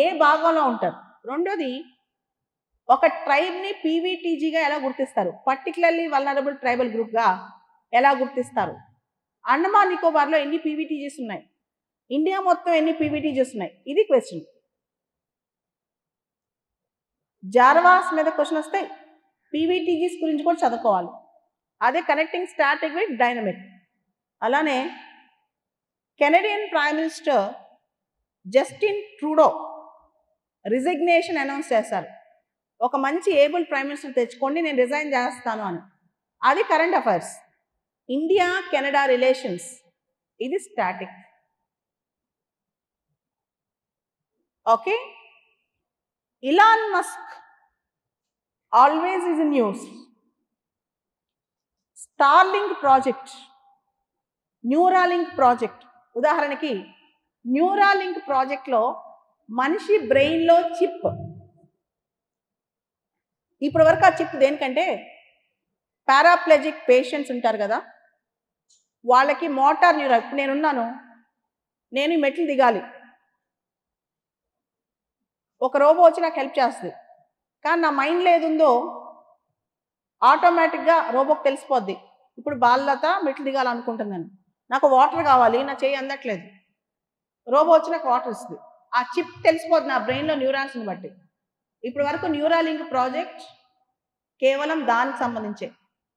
ఏ భాగంలో ఉంటారు? రెండోది, ఒక ట్రైబ్ని పీవీటీజీగా ఎలా గుర్తిస్తారు, పర్టికులర్లీ వల్నరబుల్ ట్రైబల్ గ్రూప్గా ఎలా గుర్తిస్తారు? అండమాన్ నికోబార్లో ఎన్ని పీవీటీజీస్ ఉన్నాయి, ఇండియా మొత్తం ఎన్ని పీవీటీజీస్ ఉన్నాయి? ఇది క్వశ్చన్. జారవాస్ మీద క్వశ్చన్ వస్తే పీవీటీజీస్ గురించి కూడా చదువుకోవాలి. అదే కనెక్టింగ్ స్టాటిక్ విత్ డైనమిక్. అలానే Canadian prime minister Justin Trudeau resignation announce చేశారు. ఒక మంచి ఏబుల్ ప్రైమ్ మినిస్టర్ తెచ్చుకోండి, నేను రిజైన్ చేస్తాను అని. అది current affairs. India Canada relations, ఇది static. Okay, Elon Musk always is in news. Starlink project, Neuralink project. ఉదాహరణకి న్యూరాలింక్ ప్రాజెక్ట్లో మనిషి బ్రెయిన్లో చిప్. ఇప్పటి వరకు ఆ చిప్ దేనికంటే, పారాప్లెజిక్ పేషెంట్స్ ఉంటారు కదా, వాళ్ళకి మోటార్ న్యూరాన్. ఇప్పుడు నేనున్నాను, నేను ఈ మెట్లు దిగాలి, ఒక రోబో వచ్చి నాకు హెల్ప్ చేస్తుంది. కానీ నా మైండ్లో ఏది ఉందో ఆటోమేటిక్గా రోబోకి తెలిసిపోద్ది, ఇప్పుడు బాలలత మెట్లు దిగాలనుకుంటుందని. నాకు వాటర్ కావాలి, నా చేయి అందట్లేదు, రోబో వచ్చి నాకు వాటర్ ఇస్తుంది. ఆ చిప్ తెలిసిపోద్ది నా బ్రెయిన్లో న్యూరాన్స్ని బట్టి. ఇప్పటి వరకు న్యూరాలింక్ ప్రాజెక్ట్ కేవలం దానికి సంబంధించే.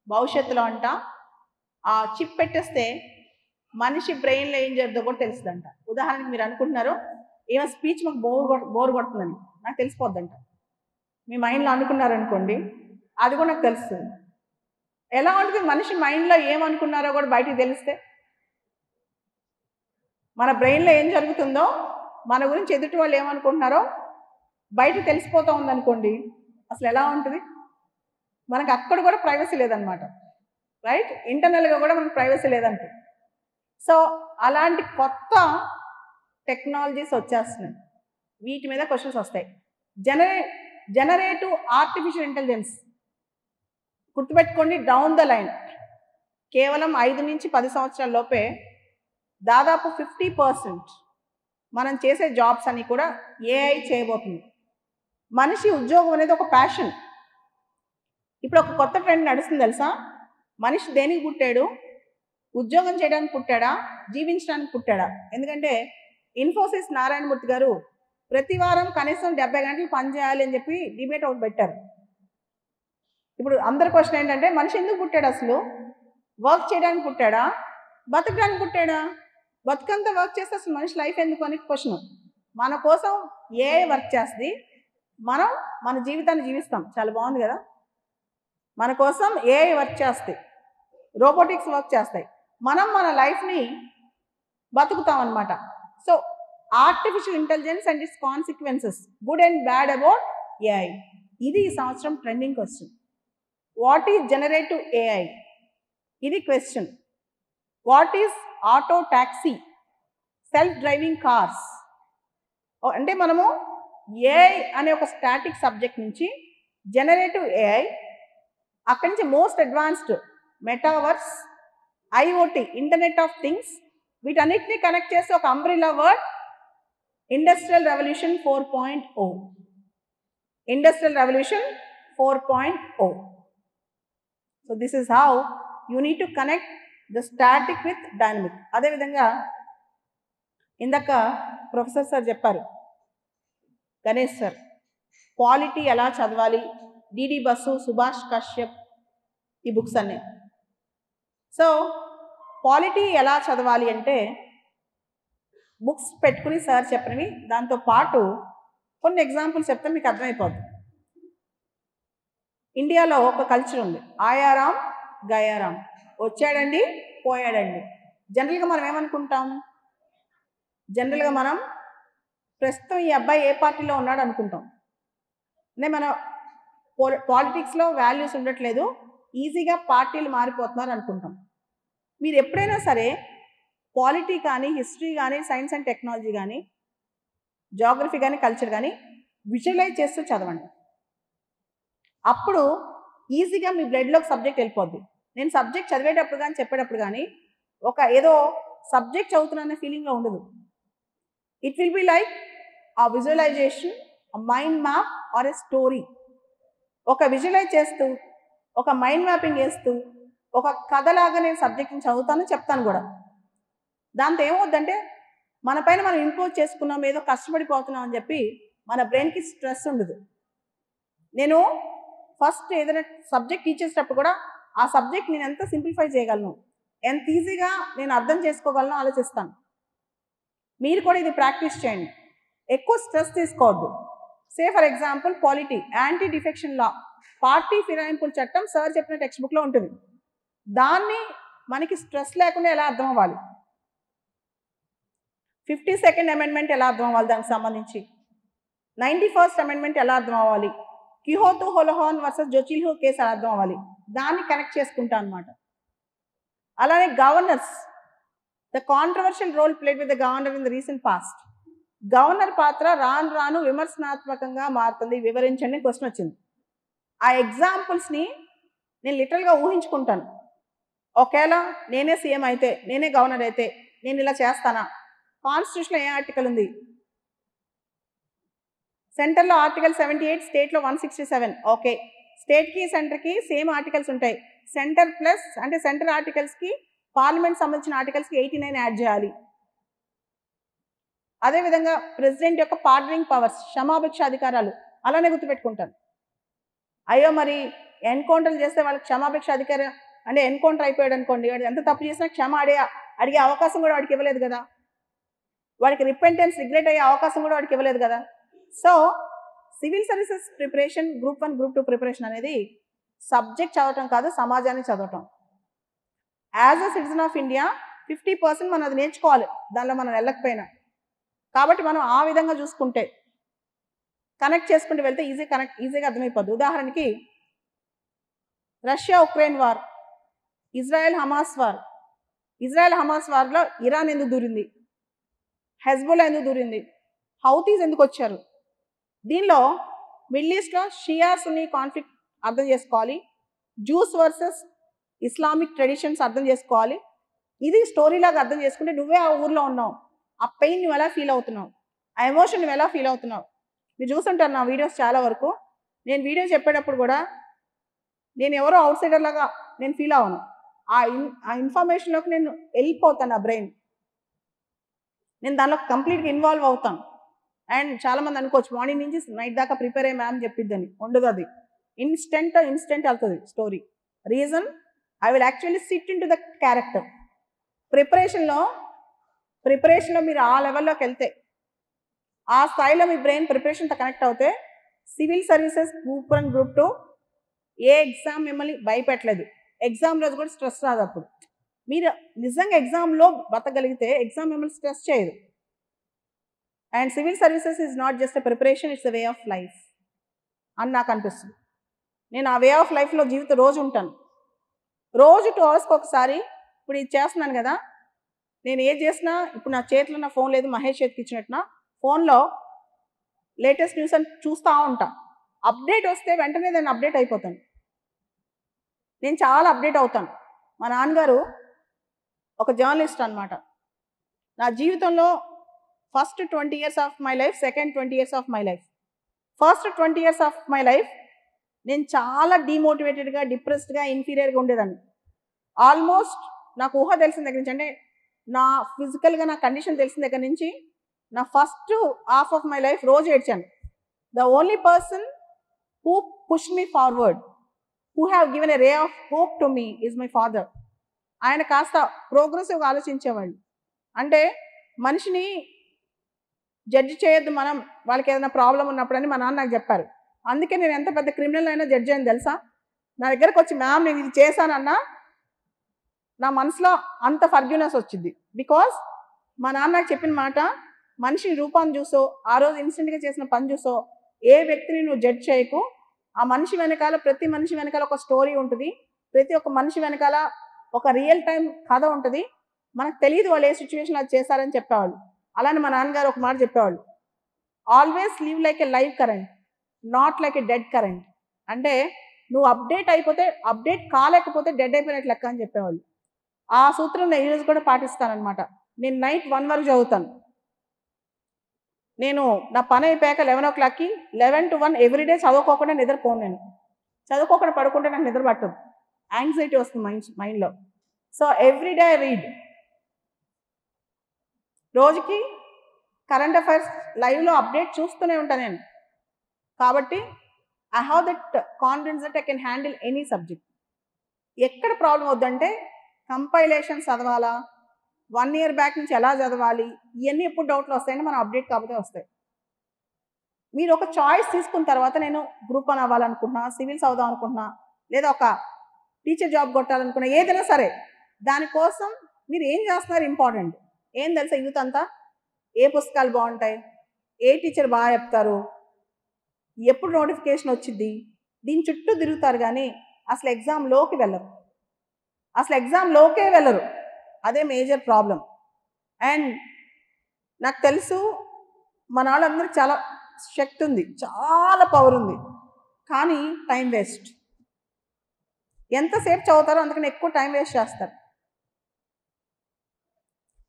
భవిష్యత్తులో అంట ఆ చిప్ పెట్టేస్తే మనిషి బ్రెయిన్లో ఏం జరుగుతుందో కూడా తెలుస్తుందంట. ఉదాహరణకి మీరు అనుకుంటున్నారు, ఏమో స్పీచ్ మాకు బోర్ కొడుతుందని, నాకు తెలిసిపోద్దంట. మీ మైండ్లో అనుకున్నారనుకోండి, అది కూడా నాకు తెలుస్తుంది. ఎలా ఉంటుంది మనిషి మైండ్లో ఏమనుకున్నారో కూడా బయటికి తెలిస్తే? మన బ్రెయిన్లో ఏం జరుగుతుందో, మన గురించి ఎదుటి వాళ్ళు ఏమనుకుంటున్నారో బయట తెలిసిపోతూ ఉందనుకోండి, అసలు ఎలా ఉంటుంది? మనకు అక్కడ కూడా ప్రైవసీ లేదనమాట, రైట్? ఇంటర్నల్గా కూడా మనకు ప్రైవసీ లేదంట. సో అలాంటి కొత్త టెక్నాలజీస్ వచ్చేస్తున్నాయి, వీటి మీద క్వశ్చన్స్ వస్తాయి. జనరేటివ్ ఆర్టిఫిషియల్ ఇంటెలిజెన్స్ గుర్తుపెట్టుకోండి, డౌన్ ద లైన్ కేవలం 5 నుంచి 10 సంవత్సరాల లోపే దాదాపు 50% మనం చేసే జాబ్స్ అన్ని కూడా ఏఐ చేయబోతుంది. మనిషి ఉద్యోగం అనేది ఒక ప్యాషన్. ఇప్పుడు ఒక కొత్త ట్రెండ్ నడుస్తుంది తెలుసా? మనిషి దేనికి పుట్టాడు? ఉద్యోగం చేయడానికి పుట్టాడా, జీవించడానికి పుట్టాడా? ఎందుకంటే ఇన్ఫోసిస్ నారాయణమూర్తి గారు ప్రతి వారం కనీసం 70 గంటలు పనిచేయాలి అని చెప్పి డిబేట్ ఒకటి పెట్టారు. ఇప్పుడు అందరి క్వశ్చన్ ఏంటంటే, మనిషి ఎందుకు పుట్టాడు? అసలు వర్క్ చేయడానికి పుట్టాడా, బతకడానికి పుట్టాడా? బతుకంతా వర్క్ చేస్తే అసలు మనిషి లైఫ్ ఎందుకు అని క్వశ్చన్. మన కోసం ఏఐ వర్క్ చేస్తుంది, మనం మన జీవితాన్ని జీవిస్తాం. చాలా బాగుంది కదా? మన కోసం ఏఐ వర్క్ చేస్తాయి, రోబోటిక్స్ వర్క్ చేస్తాయి, మనం మన లైఫ్ని బతుకుతాం అనమాట. So artificial intelligence and its consequences, good and bad about AI, ఇది ఈ సంవత్సరం trending question. What is generative AI? ఇది question. What is auto taxi, self driving cars? అంటే మనము ఏఐ అనే ఒక స్టాటిక్ సబ్జెక్ట్ నుంచి జనరేటివ్ ఏఐ, అక్కడి నుంచి most advanced metaverse, IoT, internet of things, వీటన్నిటిని కనెక్ట్ చేసి ఒక umbrella word industrial revolution 4.0. Industrial revolution 4.0. So this is how you need to connect the static with dynamic. అదేవిధంగా ఇందాక ప్రొఫెసర్ సార్ చెప్పారు, Ganesh sir, polity ఎలా చదవాలి, డిడి బస్సు, సుభాష్ కశ్యప్, ఈ books అన్నీ. సో పాలిటీ ఎలా చదవాలి అంటే బుక్స్ పెట్టుకుని సార్ చెప్పినవి, దాంతోపాటు కొన్ని ఎగ్జాంపుల్స్ చెప్తే మీకు అర్థమైపోద్ది. ఇండియాలో ఒక కల్చర్ ఉంది, ఆయారాం గయారాం, వచ్చాడండి పోయాడండి. జనరల్గా మనం ఏమనుకుంటాం? జనరల్గా మనం ప్రస్తుతం ఈ అబ్బాయి ఏ పార్టీలో ఉన్నాడు అనుకుంటాం. అంటే మన పాలిటిక్స్లో వాల్యూస్ ఉండట్లేదు, ఈజీగా పార్టీలు మారిపోతున్నారు అనుకుంటాం. మీరు ఎప్పుడైనా సరే పాలిటీ కానీ, హిస్టరీ కానీ, సైన్స్ అండ్ టెక్నాలజీ కానీ, జాగ్రఫీ కానీ, కల్చర్ కానీ విజువలైజ్ చేస్తూ చదవండి. అప్పుడు ఈజీగా మీ బ్లడ్లోకి సబ్జెక్ట్ వెళ్ళిపోద్ది. నేను సబ్జెక్ట్ చదివేటప్పుడు కానీ చెప్పేటప్పుడు కానీ ఒక ఏదో సబ్జెక్ట్ చదువుతున్న ఫీలింగ్లో ఉండదు. It will be like a visualization, a mind map or a story. ఒక విజువలైజ్ చేస్తూ, ఒక మైండ్ మ్యాపింగ్ చేస్తూ, ఒక కథలాగా నేను సబ్జెక్ట్ని చదువుతాను, చెప్తాను కూడా. దాంతో ఏమవుద్దంటే మన పైన మనం ఇంపోజ్ చేసుకున్నాం, ఏదో కష్టపడిపోతున్నాం అని చెప్పి మన బ్రెయిన్కి స్ట్రెస్ ఉండదు. నేను ఫస్ట్ ఏదైనా సబ్జెక్ట్ టీచ్ చేసేటప్పుడు కూడా ఆ సబ్జెక్ట్ నేను ఎంత సింప్లిఫై చేయగలను, ఎంత ఈజీగా నేను అర్థం చేసుకోగలను ఆలోచిస్తాను. మీరు కూడా ఇది ప్రాక్టీస్ చేయండి, ఎక్కువ స్ట్రెస్ తీసుకోవద్దు. Say for example polity, anti defection law, party ఫిరాయింపుల చట్టం సార్ చెప్పిన టెక్స్ట్ బుక్లో ఉంటుంది. దాన్ని మనకి స్ట్రెస్ లేకుండా ఎలా అర్థం అవ్వాలి, 52nd అమెండ్మెంట్ ఎలా అర్థం అవ్వాలి, దానికి సంబంధించి 91st అమెండ్మెంట్ ఎలా అర్థం అవ్వాలి, కిహోతు హోలహాన్ వర్సెస్ జోచిల్హో కేసు ఎలా అర్థం అవ్వాలి, దాన్ని కనెక్ట్ చేసుకుంటా అనమాట. అలానే governors, the controversial role played with the governor in the recent past. Governor పాత్ర రాను రాను విమర్శనాత్మకంగా మారుతుంది, వివరించండి క్వశ్చన్ వచ్చింది. ఆ ఎగ్జాంపుల్స్ని నేను లిటరల్గా ఊహించుకుంటాను. ఒకవేళ నేనే సీఎం అయితే, నేనే గవర్నర్ అయితే నేను ఇలా చేస్తానా? కాన్స్టిట్యూషన్లో ఏ ఆర్టికల్ ఉంది? సెంటర్లో ఆర్టికల్ 78, స్టేట్లో 167. ఓకే, స్టేట్కి సెంటర్కి సేమ్ ఆర్టికల్స్ ఉంటాయి. సెంటర్ ప్లస్ అంటే సెంటర్ ఆర్టికల్స్కి పార్లమెంట్ సంబంధించిన ఆర్టికల్స్కి 89 యాడ్ చేయాలి. అదేవిధంగా ప్రెసిడెంట్ యొక్క పార్డనింగ్ పవర్స్, క్షమాభిక్ష అధికారాలు అలానే గుర్తుపెట్టుకుంటాను. అయ్యో మరి ఎన్కౌంటర్లు చేస్తే వాళ్ళకి క్షమాభిక్ష అధికారం అంటే ఎన్కౌంటర్ అయిపోయాడు అనుకోండి, వాడు ఎంత తప్పు చేసినా క్షమ అడిగే అవకాశం కూడా వాడికి ఇవ్వలేదు కదా, వాడికి రిపెంటెన్స్ రిగ్రెట్ అయ్యే అవకాశం కూడా వాడికి ఇవ్వలేదు కదా. So civil services preparation, group 1 group 2 preparation అనేది సబ్జెక్ట్ చదవటం కాదు, సమాజాన్ని చదవటం. As a citizen of India 50% మనం అది నేర్చుకోవాలి, దానిలో మనం వెళ్ళకపోయినా. కాబట్టి మనం ఆ విధంగా చూసుకుంటే, కనెక్ట్ చేసుకుంటూ వెళ్తే ఈజీగా అర్థమైపోద్ది. ఉదాహరణకి Russia Ukraine war, Israel Hamas war. Israel Hamas వార్లో ఇరాన్ ఎందుకు దూరింది, హెజ్బుల్లా ఎందుకు దూరింది, హౌతీస్ ఎందుకు వచ్చారు. దీనిలో మిడిల్ ఈస్ట్లో షియా సున్నీ కాన్ఫ్లిక్ట్ అర్థం చేసుకోవాలి, జూస్ వర్సెస్ ఇస్లామిక్ ట్రెడిషన్స్ అర్థం చేసుకోవాలి. ఇది స్టోరీలాగా అర్థం చేసుకుంటే నువ్వే ఆ ఊర్లో ఉన్నావు, ఆ పెయిన్ నువ్వు ఎలా ఫీల్ అవుతున్నావు, ఆ ఎమోషన్ నువ్వు ఎలా ఫీల్ అవుతున్నావు. మీరు చూసుంటారు నా వీడియోస్ చాలా వరకు. నేను వీడియో చెప్పేటప్పుడు కూడా నేను ఎవరో అవుట్ సైడర్ లాగా నేను ఫీల్ అవ్వను. ఆ ఇన్ఫర్మేషన్లోకి నేను వెళ్ళిపోతాను, ఆ బ్రెయిన్ నేను దానిలో కంప్లీట్గా ఇన్వాల్వ్ అవుతాను. అండ్ చాలామంది అనుకోవచ్చు మార్నింగ్ నుంచి నైట్ దాకా ప్రిపేర్ అయ్యి మ్యామ్ చెప్పిద్దని. ఉండదు, అది ఇన్స్టెంట్ వెళ్తుంది story. Reason I will actually sit into the character. ప్రిపరేషన్లో మీరు ఆ లెవెల్లోకి వెళ్తే, ఆ స్థాయిలో మీ బ్రెయిన్ ప్రిపరేషన్తో కనెక్ట్ అవుతే, సివిల్ సర్వీసెస్ గ్రూప్ 1 గ్రూప్ 2 ఏ ఎగ్జామ్ మిమ్మల్ని భయపెట్టలేదు. ఎగ్జామ్ రోజు కూడా స్ట్రెస్ రాదు. అప్పుడు మీరు నిజంగా ఎగ్జామ్లో బతకగలిగితే ఎగ్జామ్ మిమ్మల్ని స్ట్రెస్ చేయదు. And civil services is not just a preparation, it's a way of life అని నాకు అనిపిస్తుంది. నేను ఆ వే ఆఫ్ లైఫ్లో జీవితం రోజు ఉంటాను. రోజు 2 అవర్స్కి ఒకసారి. ఇప్పుడు ఇది చేస్తున్నాను కదా, నేను ఏది చేసినా ఇప్పుడు నా చేతిలో నా ఫోన్ లేదు, మహేష్ చేతికి ఇచ్చినట్టున ఫోన్లో లేటెస్ట్ న్యూస్ అని చూస్తూ ఉంటాను. అప్డేట్ వస్తే వెంటనే దాన్ని అప్డేట్ అయిపోతాను. నేను చాలా అప్డేట్ అవుతాను. మా నాన్నగారు ఒక జర్నలిస్ట్ అనమాట. నా జీవితంలో first 20 years of my life, second 20 years of my life. First 20 years of my life నేను చాలా డిమోటివేటెడ్గా, డిప్రెస్డ్గా, ఇన్ఫీరియర్గా ఉండేదాన్ని. ఆల్మోస్ట్ నాకు ఊహ తెలిసిన దగ్గర నుంచి, అంటే నా ఫిజికల్గా నా కండిషన్ తెలిసిన దగ్గర నుంచి నా first half of my life రోజు ఏడ్చాను. The only person who push me forward, who have given a ray of hope to me is my father. ఆయన కాస్త ప్రోగ్రెసివ్గా ఆలోచించేవాళ్ళు. అంటే మనిషిని జడ్జి చేయొద్దు మనం, వాళ్ళకి ఏదైనా ప్రాబ్లం ఉన్నప్పుడని మా నాన్న నాకు చెప్పారు. అందుకే నేను ఎంత పెద్ద క్రిమినల్ అయినా జడ్జి అని తెలుసా. నా దగ్గరకు వచ్చి మ్యామ్ నేను ఇది చేశానన్నా నా మనసులో అంత ఫర్గ్యూనెస్ వచ్చింది. బికాజ్ మా నాన్న నాకు చెప్పిన మాట, మనిషిని రూపాన్ని చూసో, ఆ రోజు ఇన్స్టెంట్గా చేసిన పని చూసో ఏ వ్యక్తిని నువ్వు జడ్జ్ చేయకు. ఆ మనిషి వెనకాల, ప్రతి మనిషి వెనకాల ఒక స్టోరీ ఉంటుంది. ప్రతి ఒక్క మనిషి వెనకాల ఒక రియల్ టైం కథ ఉంటుంది. మనకు తెలియదు వాళ్ళు ఏ సిచ్యువేషన్ అది చేశారని చెప్పేవాళ్ళు. అలానే మా నాన్నగారు ఒక మాట చెప్పేవాళ్ళు, always live like a live current, not like a dead current. అంటే నువ్వు అప్డేట్ కాలేకపోతే డెడ్ అయిపోయినట్లు లెక్క అని చెప్పేవాళ్ళు. ఆ సూత్రం నేను ఈరోజు కూడా పాటిస్తానమాట. నేను నైట్ 1 వరకు చదువుతాను. నేను నా పని అయిపోయాక 11 o'clockకి 11 to 1 ఎవ్రీడే చదువుకోకుండా నిద్రపోను. నేను చదువుకోకుండా పడుకుంటే నాకు నిద్ర పట్టదు, యాంగ్జైటీ వస్తుంది మైండ్లో. So everyday I read. రోజుకి కరెంట్ అఫైర్స్ లైవ్లో అప్డేట్ చూస్తూనే ఉంటాను నేను. కాబట్టి I have that confidence that I can handle any subject. ఎక్కడ ప్రాబ్లం వద్దంటే కంపైలేషన్ చదవాలా, 1 year బ్యాక్ నుంచి ఎలా చదవాలి, ఇవన్నీ ఎప్పుడు డౌట్లు వస్తాయంటే మనం అప్డేట్ కాకపోతే వస్తాయి. మీరు ఒక చాయిస్ తీసుకున్న తర్వాత నేను గ్రూప్ 1 అవ్వాలనుకుంటున్నా, సివిల్స్ అవుదాం అనుకుంటున్నా, లేదా ఒక టీచర్ జాబ్ కొట్టాలనుకున్నా, ఏదైనా సరే దానికోసం మీరు ఏం చేస్తున్నారు ఇంపార్టెంట్. ఏం తెలుసా యూత్ అంతా, ఏ పుస్తకాలు బాగుంటాయి, ఏ టీచర్ బాగా చెప్తారు, ఎప్పుడు నోటిఫికేషన్ వచ్చింది, దీని చుట్టూ తిరుగుతారు. కానీ అసలు ఎగ్జామ్లోకి వెళ్ళరు. అదే మేజర్ ప్రాబ్లం. అండ్ నాకు తెలుసు మన వాళ్ళందరికీ చాలా శక్తి ఉంది, చాలా పవర్ ఉంది, కానీ టైం వేస్ట్. ఎంతసేపు చదువుతారో అంతకంటే ఎక్కువ టైం వేస్ట్ చేస్తారు.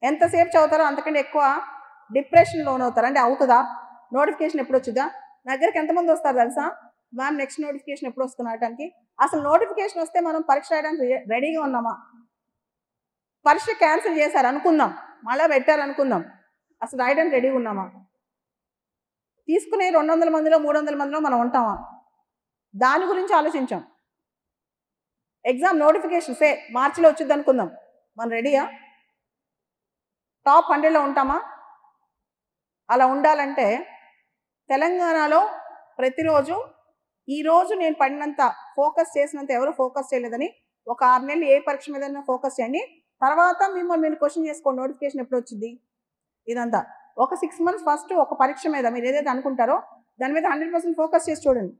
ఎంతసేపు చదువుతారో అంతకంటే ఎక్కువ డిప్రెషన్ లోన్ అవుతారు. అంటే అవుతుందా, నోటిఫికేషన్ ఎప్పుడు వచ్చిందా. నా దగ్గరికి ఎంతమంది వస్తారు తెలుసా, మ్యామ్ నెక్స్ట్ నోటిఫికేషన్ ఎప్పుడు వస్తున్నాటానికి. అసలు నోటిఫికేషన్ వస్తే మనం పరీక్ష రాయడానికి రెడీగా ఉన్నామా? పరీక్ష క్యాన్సిల్ చేశారు అనుకుందాం, మళ్ళీ పెట్టారు అనుకుందాం, అసలు రాయడానికి రెడీగా ఉన్నామా? తీసుకునే 200 మందిలో 300 మందిలో మనం ఉంటామా? దాని గురించి ఆలోచించాం. ఎగ్జామ్ నోటిఫికేషన్ మార్చిలో వచ్చింది అనుకుందాం, మనం రెడీయా? టాప్ 100లో ఉంటామా? అలా ఉండాలంటే తెలంగాణలో ప్రతిరోజు ఈరోజు నేను పడినంత ఫోకస్ చేసినంత ఎవరు ఫోకస్ చేయలేదని ఒక 6 నెలలు ఏ పరీక్ష మీద ఫోకస్ చేయండి. తర్వాత మిమ్మల్ని మీరు క్వశ్చన్ చేసుకోండి, నోటిఫికేషన్ ఎప్పుడు వచ్చింది ఇదంతా. ఒక 6 months ఫస్ట్ ఒక పరీక్ష మీద మీరు ఏదైతే అనుకుంటారో దాని మీద 100% ఫోకస్ చేసి చూడండి.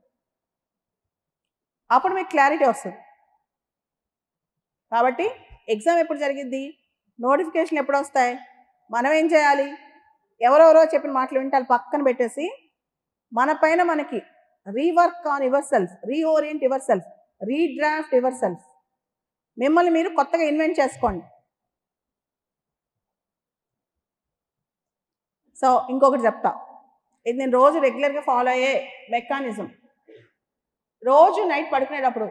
అప్పుడు మీకు క్లారిటీ వస్తుంది. కాబట్టి ఎగ్జామ్ ఎప్పుడు జరిగిద్ది, నోటిఫికేషన్ ఎప్పుడు వస్తాయి, మనం ఏం చేయాలి, ఎవరెవరో చెప్పిన మాటలు వింటారు పక్కన పెట్టేసి మన పైన మనకి rework on yourself, reorient yourself, redraft yourself. మిమ్మల్ని మీరు కొత్తగా ఇన్వెంట్ చేసుకోండి. సో ఇంకొకటి చెప్తా, ఇది నేను రోజు రెగ్యులర్గా ఫాలో అయ్యే మెకానిజం. రోజు నైట్ పడుకునేటప్పుడు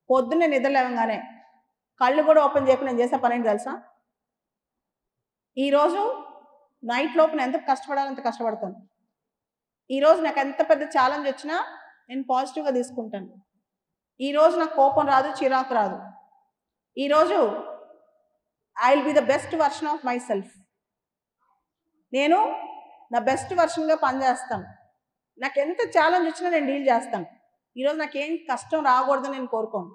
పొద్దున్నే నిద్ర లేవగానే కళ్ళు కూడా ఓపెన్ చేయకుండా నేను చేసే పని ఏంటి తెలుసా, ఈరోజు నైట్ లోపు ఎంత కష్టపడాలో అంత కష్టపడతాను. ఈరోజు నాకు ఎంత పెద్ద ఛాలెంజ్ వచ్చినా నేను పాజిటివ్గా తీసుకుంటాను. ఈరోజు నాకు కోపం రాదు, చిరాకు రాదు. ఈరోజు I will be the best version of my self. నేను నా బెస్ట్ వర్షన్గా పనిచేస్తాను. నాకు ఎంత ఛాలెంజ్ వచ్చినా నేను డీల్ చేస్తాను. ఈరోజు నాకేం కష్టం రాకూడదని నేను కోరుకోను.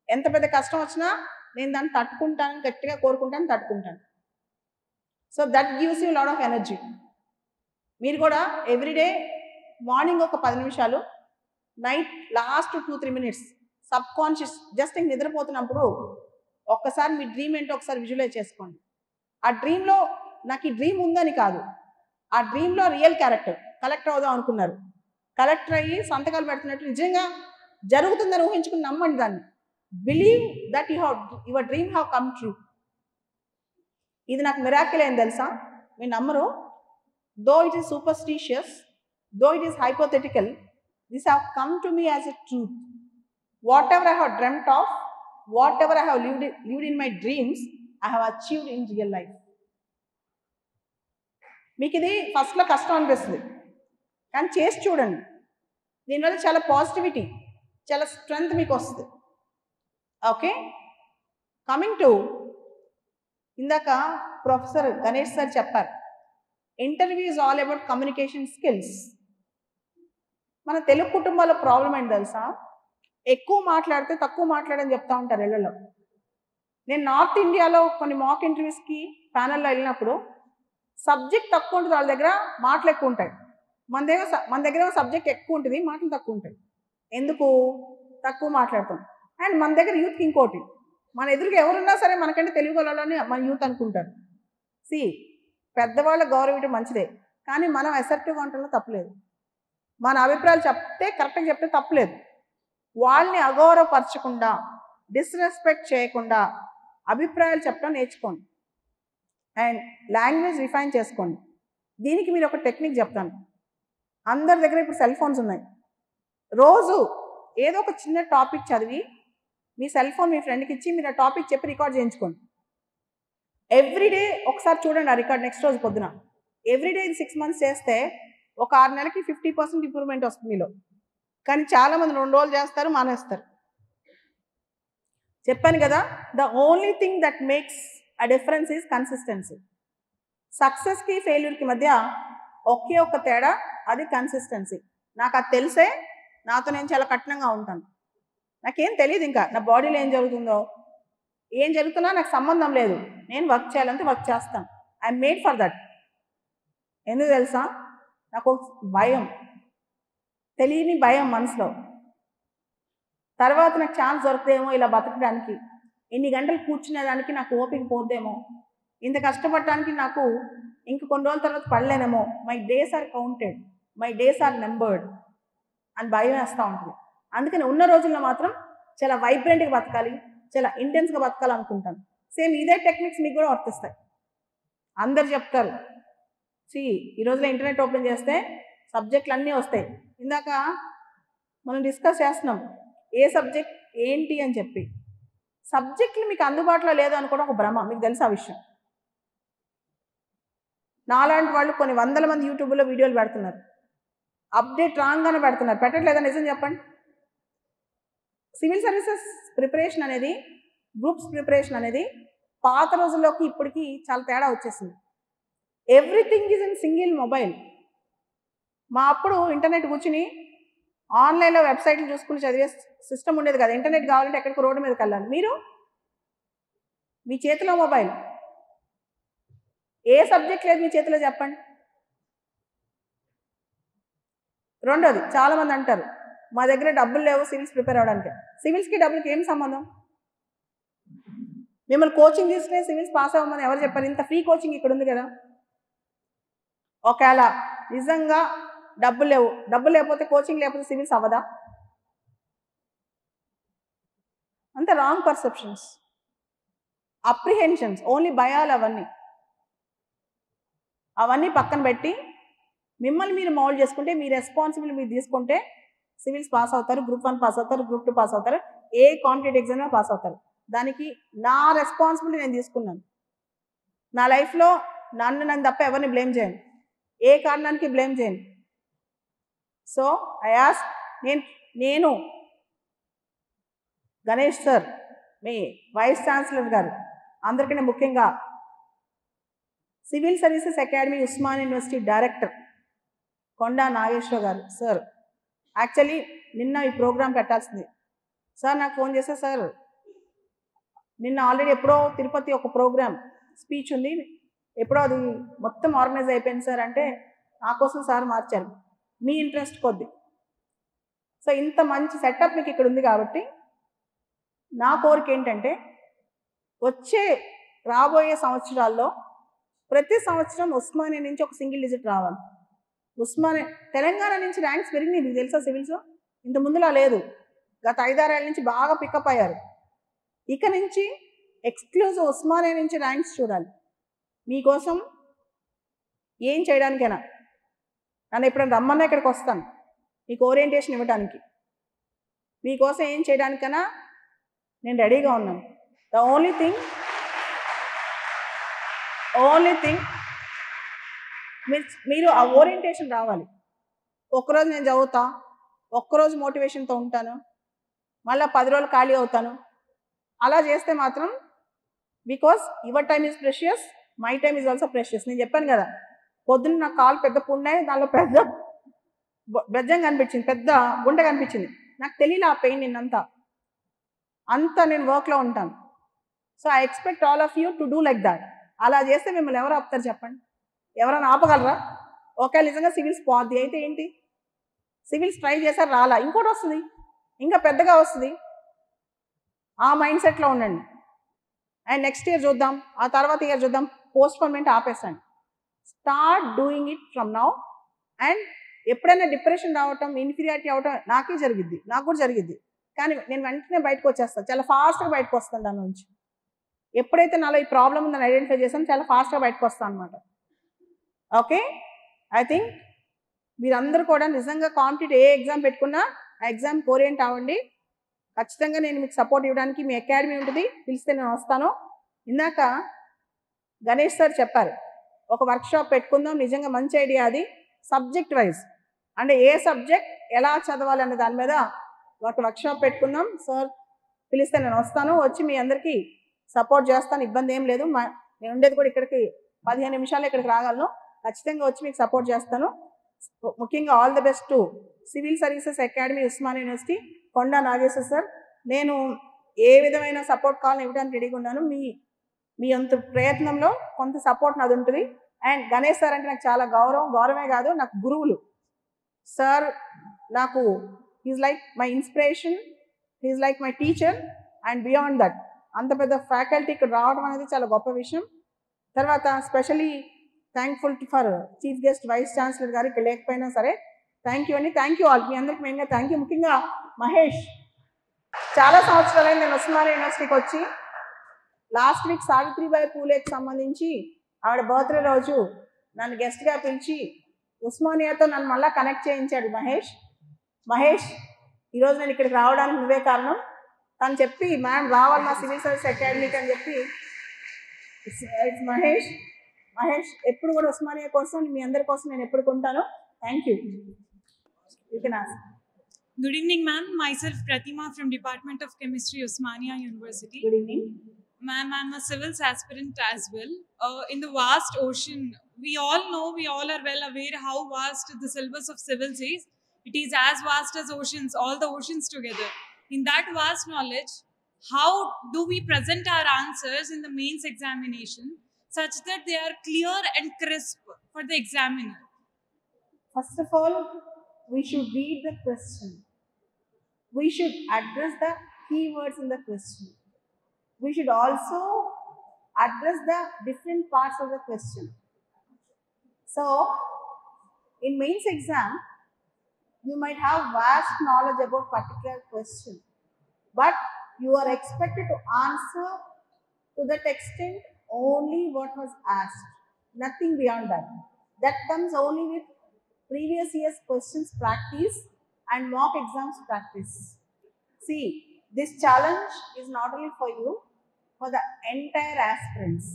ఎంత పెద్ద కష్టం వచ్చినా నేను దాన్ని తట్టుకుంటాను, గట్టిగా కోరుకుంటాను, తట్టుకుంటాను. So that gives you lot of energy. మీరు కూడా ఎవ్రీడే మార్నింగ్ ఒక 10 నిమిషాలు, night last 2-3 minutes subconscious just ఇంక నిద్రపోతున్నప్పుడు ఒక్కసారి మీ డ్రీమ్ ఏంటో ఒకసారి విజువలైజ్ చేసుకోండి. ఆ డ్రీమ్లో నాకు ఈ డ్రీమ్ ఉందని కాదు, ఆ డ్రీమ్లో రియల్ క్యారెక్టర్ కలెక్టర్ అవుదాం అనుకున్నారు, కలెక్టర్ అయ్యి సంతకాలు పెడుతున్నట్టు నిజంగా జరుగుతుందని ఊహించుకుని నమ్మండి దాన్ని. Believe that your dream have come true. ఇది నాకు మిరాకిల్ ఏం తెలుసా, మీరు నమ్మరు. Though it is superstitious, though it is hypothetical, this have come to me as a truth. What ever I have dreamt of, what ever I have lived in my dreams, I have achieved in real life. మీకు ఇది ఫస్ట్లో కష్టం అనిపిస్తుంది, కానీ చేసి చూడండి. దీనివల్ల చాలా పాజిటివిటీ, చాలా స్ట్రెంగ్త్ మీకు వస్తుంది. ఓకే, కమింగ్ టు ఇందాక ప్రొఫెసర్ గణేష్ సార్ చెప్పారు, interview is all about communication skills. మన తెలుగు కుటుంబాల ప్రాబ్లం ఏంటి తెలుసా, ఎక్కువ మాట్లాడితే తక్కువ మాట్లాడని చెప్తా ఉంటారు ఇళ్లలో. నేను నార్త్ ఇండియాలో కొన్ని మాక్ ఇంటర్వ్యూస్కి ప్యానల్లో వెళ్ళినప్పుడు సబ్జెక్ట్ తక్కువ ఉంటుంది, వాళ్ళ దగ్గర మాటలు ఎక్కువ ఉంటాయి. మన దగ్గర సబ్జెక్ట్ ఎక్కువ ఉంటుంది, మాటలు తక్కువ ఉంటాయి. ఎందుకు తక్కువ మాట్లాడతాం? అండ్ మన దగ్గర యూత్కి ఇంకోటి, మన ఎదురుగా ఎవరున్నా సరే మనకంటే తెలుగులోనే మన యూత్ అనుకుంటారు. పెద్దవాళ్ళ గౌరవం మంచిదే, కానీ మనం అసర్టివ్గా ఉండటంలో తప్పులేదు. మన అభిప్రాయాలు చెప్తే కరెక్ట్గా చెప్తే తప్పులేదు. వాళ్ళని అగౌరవపరచకుండా, డిస్రెస్పెక్ట్ చేయకుండా అభిప్రాయాలు చెప్పడం నేర్చుకోండి. అండ్ లాంగ్వేజ్ రిఫైన్ చేసుకోండి. దీనికి మీరు ఒక టెక్నిక్ చెప్తాను. అందరి దగ్గర ఇప్పుడు సెల్ ఫోన్స్ ఉన్నాయి. రోజు ఏదో ఒక చిన్న టాపిక్ చదివి మీ సెల్ ఫోన్ మీ ఫ్రెండ్కి ఇచ్చి మీరు ఆ టాపిక్ చెప్పి రికార్డ్ చేయించుకోండి. ఎవ్రీడే ఒకసారి చూడండి ఆ రికార్డ్, నెక్స్ట్ రోజు పొద్దున. ఎవ్రీడే ఇది 6 months చేస్తే ఒక 6 నెలలకి 50% ఇంప్రూవ్మెంట్ వస్తుంది మీలో. కానీ చాలామంది 2 రోజులు చేస్తారు, మానేస్తారు. చెప్పాను కదా, the only thing that makes a difference is consistency. సక్సెస్కి ఫెయిల్యూర్కి మధ్య ఒకే ఒక్క తేడా, అది కన్సిస్టెన్సీ. నాకు అది తెలిసే నాతో నేను చాలా కఠినంగా ఉంటాను. నాకేం తెలియదు, ఇంకా నా బాడీలో ఏం జరుగుతుందో ఏం జరుగుతున్నా నాకు సంబంధం లేదు. నేను వర్క్ చేయాలంటే వర్క్ చేస్తాను. I'm made for that. ఎందుకు తెలుసా, నాకు భయం, తెలియని భయం మనసులో. తర్వాత నాకు ఛాన్స్ దొరుకుతేమో ఇలా బతకడానికి, ఇన్ని గంటలు కూర్చునేదానికి నాకు ఓపిక పోద్దేమో, ఇంత కష్టపడటానికి నాకు ఇంక కొన్ని రోజుల తర్వాత పడలేనేమో, my days are counted, my days are numbered అని భయం వేస్తూ ఉంటుంది. అందుకని ఉన్న రోజుల్లో మాత్రం చాలా వైబ్రెంట్గా బతకాలి, చాలా ఇంటెన్స్గా బతకాలనుకుంటాను. సేమ్ ఇదే టెక్నిక్స్ మీకు కూడా వర్తిస్తాయి. అందరు చెప్తారు, ఈ రోజులో ఇంటర్నెట్ ఓపెన్ చేస్తే సబ్జెక్టులు అన్నీ వస్తాయి. ఇందాక మనం డిస్కస్ చేస్తున్నాం ఏ సబ్జెక్ట్ ఏంటి అని చెప్పి. సబ్జెక్టులు మీకు అందుబాటులో లేదు అనుకోవడం ఒక భ్రమ. మీకు తెలుసు ఆ విషయం. నాలాంటి వాళ్ళు కొన్ని 100 మంది యూట్యూబ్లో వీడియోలు పెడుతున్నారు, అప్డేట్ రాగానే పెడుతున్నారు. పెట్టట్లేదా? నిజం చెప్పండి. సివిల్ సర్వీసెస్ ప్రిపరేషన్ అనేది, గ్రూప్స్ ప్రిపరేషన్ అనేది పాత రోజుల్లోకి ఇప్పటికీ చాలా తేడా వచ్చేసింది. Everything is in single mobile. మా అప్పుడు ఇంటర్నెట్ కూర్చుని ఆన్లైన్లో వెబ్సైట్లు చూసుకుని చదివే సిస్టమ్ ఉండేది కదా. ఇంటర్నెట్ కావాలంటే ఎక్కడికి రోడ్డు మీదకి వెళ్ళాలి. మీరు మీ చేతిలో మొబైల్, ఏ సబ్జెక్ట్ లేదు మీ చేతిలో చెప్పండి. రెండోది, చాలామంది అంటారు మా దగ్గర డబ్బులు లేవు సివిల్స్ ప్రిపేర్ అవ్వడానికి. సివిల్స్కి డబ్బులకి ఏం సంబంధం? మిమ్మల్ని కోచింగ్ తీసుకునే సివిల్స్ పాస్ అవ్వమని ఎవరు చెప్పారు? ఇంత ఫ్రీ కోచింగ్ ఇక్కడ ఉంది కదా. ఒకవేళ నిజంగా డబ్బులు లేవు, డబ్బులు లేకపోతే కోచింగ్ లేకపోతే సివిల్స్ అవ్వదా? అంత రాంగ్ పర్సెప్షన్స్, అప్రిహెన్షన్స్, ఓన్లీ భయాలు. అవన్నీ పక్కన పెట్టి మిమ్మల్ని మీరు మౌల్డ్ చేసుకుంటే, మీ రెస్పాన్సిబిలిటీ మీరు తీసుకుంటే సివిల్స్ పాస్ అవుతారు, గ్రూప్ 1 పాస్ అవుతారు, గ్రూప్ 2 పాస్ అవుతారు, ఏ కాంపిటేటివ్ ఎగ్జామ్లో పాస్ అవుతారు. దానికి నా రెస్పాన్సిబిలిటీ నేను తీసుకున్నాను. నా లైఫ్లో నన్ను తప్ప ఎవరిని బ్లేమ్ చేయను, ఏ కారణానికి బ్లేమ్ చేయను. సో ఐ ఆస్క్, నేను గణేష్ సార్, మీ వైస్ ఛాన్సలర్ గారు, అందరికన్నా ముఖ్యంగా civil services academy Osmania university director Konda Nageshwara garu sir, actually నిన్న ఈ ప్రోగ్రాం పెట్టాల్సింది. సార్ నాకు ఫోన్ చేస్తే, సార్ నిన్న ఆల్రెడీ ఎప్పుడో తిరుపతి ఒక ప్రోగ్రామ్ స్పీచ్ ఉంది, ఎప్పుడో అది మొత్తం ఆర్గనైజ్ అయిపోయింది సార్ అంటే, నా కోసం సార్ మార్చారు మీ ఇంట్రెస్ట్ కొద్ది. సో ఇంత మంచి సెటప్ మీకు ఇక్కడ ఉంది కాబట్టి నా కోరిక ఏంటంటే, రాబోయే సంవత్సరాల్లో ప్రతి సంవత్సరం ఉస్మానియా నుంచి ఒక సింగిల్ డిజిట్ రావాలి. ఉస్మానియా తెలంగాణ నుంచి ర్యాంక్స్ పెరిగినాయి, మీకు తెలుసా? సివిల్స్ ఇంత ముందులా లేదు, గత 5-6 ఏళ్ళ నుంచి బాగా పికప్ అయ్యారు. ఇక నుంచి ఎక్స్క్లూజివ్ ఉస్మానియా నుంచి ర్యాంక్స్ చూడాలి. మీకోసం ఏం చేయడానికైనా నన్ను ఎప్పుడైనా రమ్మన్నా ఇక్కడికి వస్తాను, మీకు ఓరియంటేషన్ ఇవ్వడానికి, మీకోసం ఏం చేయడానికైనా నేను రెడీగా ఉన్నాను. ద ఓన్లీ థింగ్ మీరు ఆ ఓరియంటేషన్ రావాలి. ఒక్కరోజు నేను చదువుతా, ఒక్కరోజు మోటివేషన్తో ఉంటాను, మళ్ళీ 10 రోజులు ఖాళీ అవుతాను. అలా చేస్తే మాత్రం, because your time is precious, my time is also precious. నేను చెప్పాను కదా, పొద్దున్న నా కాలు పెద్ద పుండాయి, దానిలో పెద్ద బెజ్జం కనిపించింది, పెద్ద గుండె కనిపించింది. నాకు తెలియదు ఆ పెయిన్ నిన్నంతా, నేను వర్క్లో ఉంటాను. So I expect all of you to do like that. అలా చేస్తే మిమ్మల్ని ఎవరు ఆపుతారు చెప్పండి? ఎవరైనా ఆపగలరా? ఒకవేళ నిజంగా సివిల్స్ పోద్ది అయితే ఏంటి? సివిల్స్ ట్రై చేశారు, రాలా, ఇంకోటి వస్తుంది, ఇంకా పెద్దగా వస్తుంది. ఆ మైండ్ సెట్లో ఉండండి. అండ్ నెక్స్ట్ ఇయర్ చూద్దాం, ఆ తర్వాత ఇయర్ చూద్దాం, పోస్ట్పోన్మెంట్ ఆపేసండి. Start doing it from now. And ఎప్పుడైనా డిప్రెషన్ రావటం, ఇన్ఫీరియారిటీ అవటం నాకు కూడా జరిగిద్ది. కానీ నేను వెంటనే బయటకు వచ్చేస్తాను, చాలా ఫాస్ట్గా బయటకు వస్తాను దాని నుంచి. ఎప్పుడైతే నాలో ఈ ప్రాబ్లం ఉందని ఐడెంటిఫై చేస్తాను, చాలా ఫాస్ట్గా బయటకు వస్తాను అనమాట. ఓకే, ఐ థింక్ మీరందరూ కూడా నిజంగా కాంపిటేటివ్ ఏ ఎగ్జామ్ పెట్టుకున్నా ఆ ఎగ్జామ్కి ఓరియంట్ అవ్వండి. ఖచ్చితంగా నేను మీకు సపోర్ట్ ఇవ్వడానికి మీ అకాడమీ ఉంటుంది, పిలిస్తే నేను వస్తాను. ఇందాక గణేష్ సార్ చెప్పారు, ఒక వర్క్షాప్ పెట్టుకుందాం, నిజంగా మంచి ఐడియా అది. సబ్జెక్ట్ వైజ్ అంటే ఏ సబ్జెక్ట్ ఎలా చదవాలి అనే దాని మీద ఒక వర్క్షాప్ పెట్టుకుందాం. సార్ పిలిస్తే నేను వస్తాను, వచ్చి మీ అందరికీ సపోర్ట్ చేస్తాను, ఇబ్బంది ఏం లేదు. నేను ఉండేది కూడా ఇక్కడికి 15 నిమిషాలు ఇక్కడికి రాగలను. ఖచ్చితంగా వచ్చి మీకు సపోర్ట్ చేస్తాను. ముఖ్యంగా all the best to civil services academy Osmania university Konda Nageshwar sir. నేను ఏ విధమైన సపోర్ట్ కావాలని ఇవ్వడానికి రెడీగా ఉన్నాను. మీ అంత ప్రయత్నంలో కొంత సపోర్ట్ నాది ఉంటుంది. అండ్ గణేష్ సార్ అంటే నాకు చాలా గౌరవమే కాదు, నాకు గురువులు. సార్ నాకు he's like my inspiration, he's like my teacher. And beyond that అంత పెద్ద ఫ్యాకల్టీ ఇక్కడ రావడం అనేది చాలా గొప్ప విషయం. తర్వాత specially thankful for chief guest vice chancellor గారు, ఇక్కడ లేకపోయినా సరే థ్యాంక్ యూ అండి. థ్యాంక్ యూ ఆల్, మీ అందరికీ మెయిన్గా థ్యాంక్ యూ. ముఖ్యంగా మహేష్, చాలా సంవత్సరాలైంది నేను ఉస్మానియా యూనివర్సిటీకి వచ్చి. లాస్ట్ వీక్ సావిత్రిబాయి పూలేకి సంబంధించి ఆవిడ బర్త్డే రోజు నన్ను గెస్ట్గా పిలిచి ఉస్మానియాతో నన్ను మళ్ళీ కనెక్ట్ చేయించాడు మహేష్. ఈరోజు నేను ఇక్కడికి రావడానికి నువ్వే కారణం. తను చెప్పి మ్యామ్ రావాలి మా సివిల్ సర్వీస్ అకాడమీకి అని చెప్పి. ఇట్స్ మహేష్ ఎప్పుడు కూడా ఉస్మానియా కోసం, మీ అందరి కోసం నేను ఎప్పుడు కొంటాను. Thank you. You can ask. Good evening, ma'am. Myself, Pratima from Department of Chemistry, Osmania University. Good evening. Ma'am, I'm a civils aspirant as well. In the vast ocean, we all are well aware how vast the syllabus of civils is. It is as vast as oceans, all the oceans together. In that vast knowledge, how do we present our answers in the mains examination such that they are clear and crisp for the examiner? First of all, we should read the question. We should address the keywords in the question. We should also address the different parts of the question. So, in mains exam, you might have vast knowledge about particular question, but you are expected to answer to that extent only what was asked, nothing beyond that. That comes only with previous year's questions practice and mock exams practice. See, this challenge is not only for you, for the entire aspirants,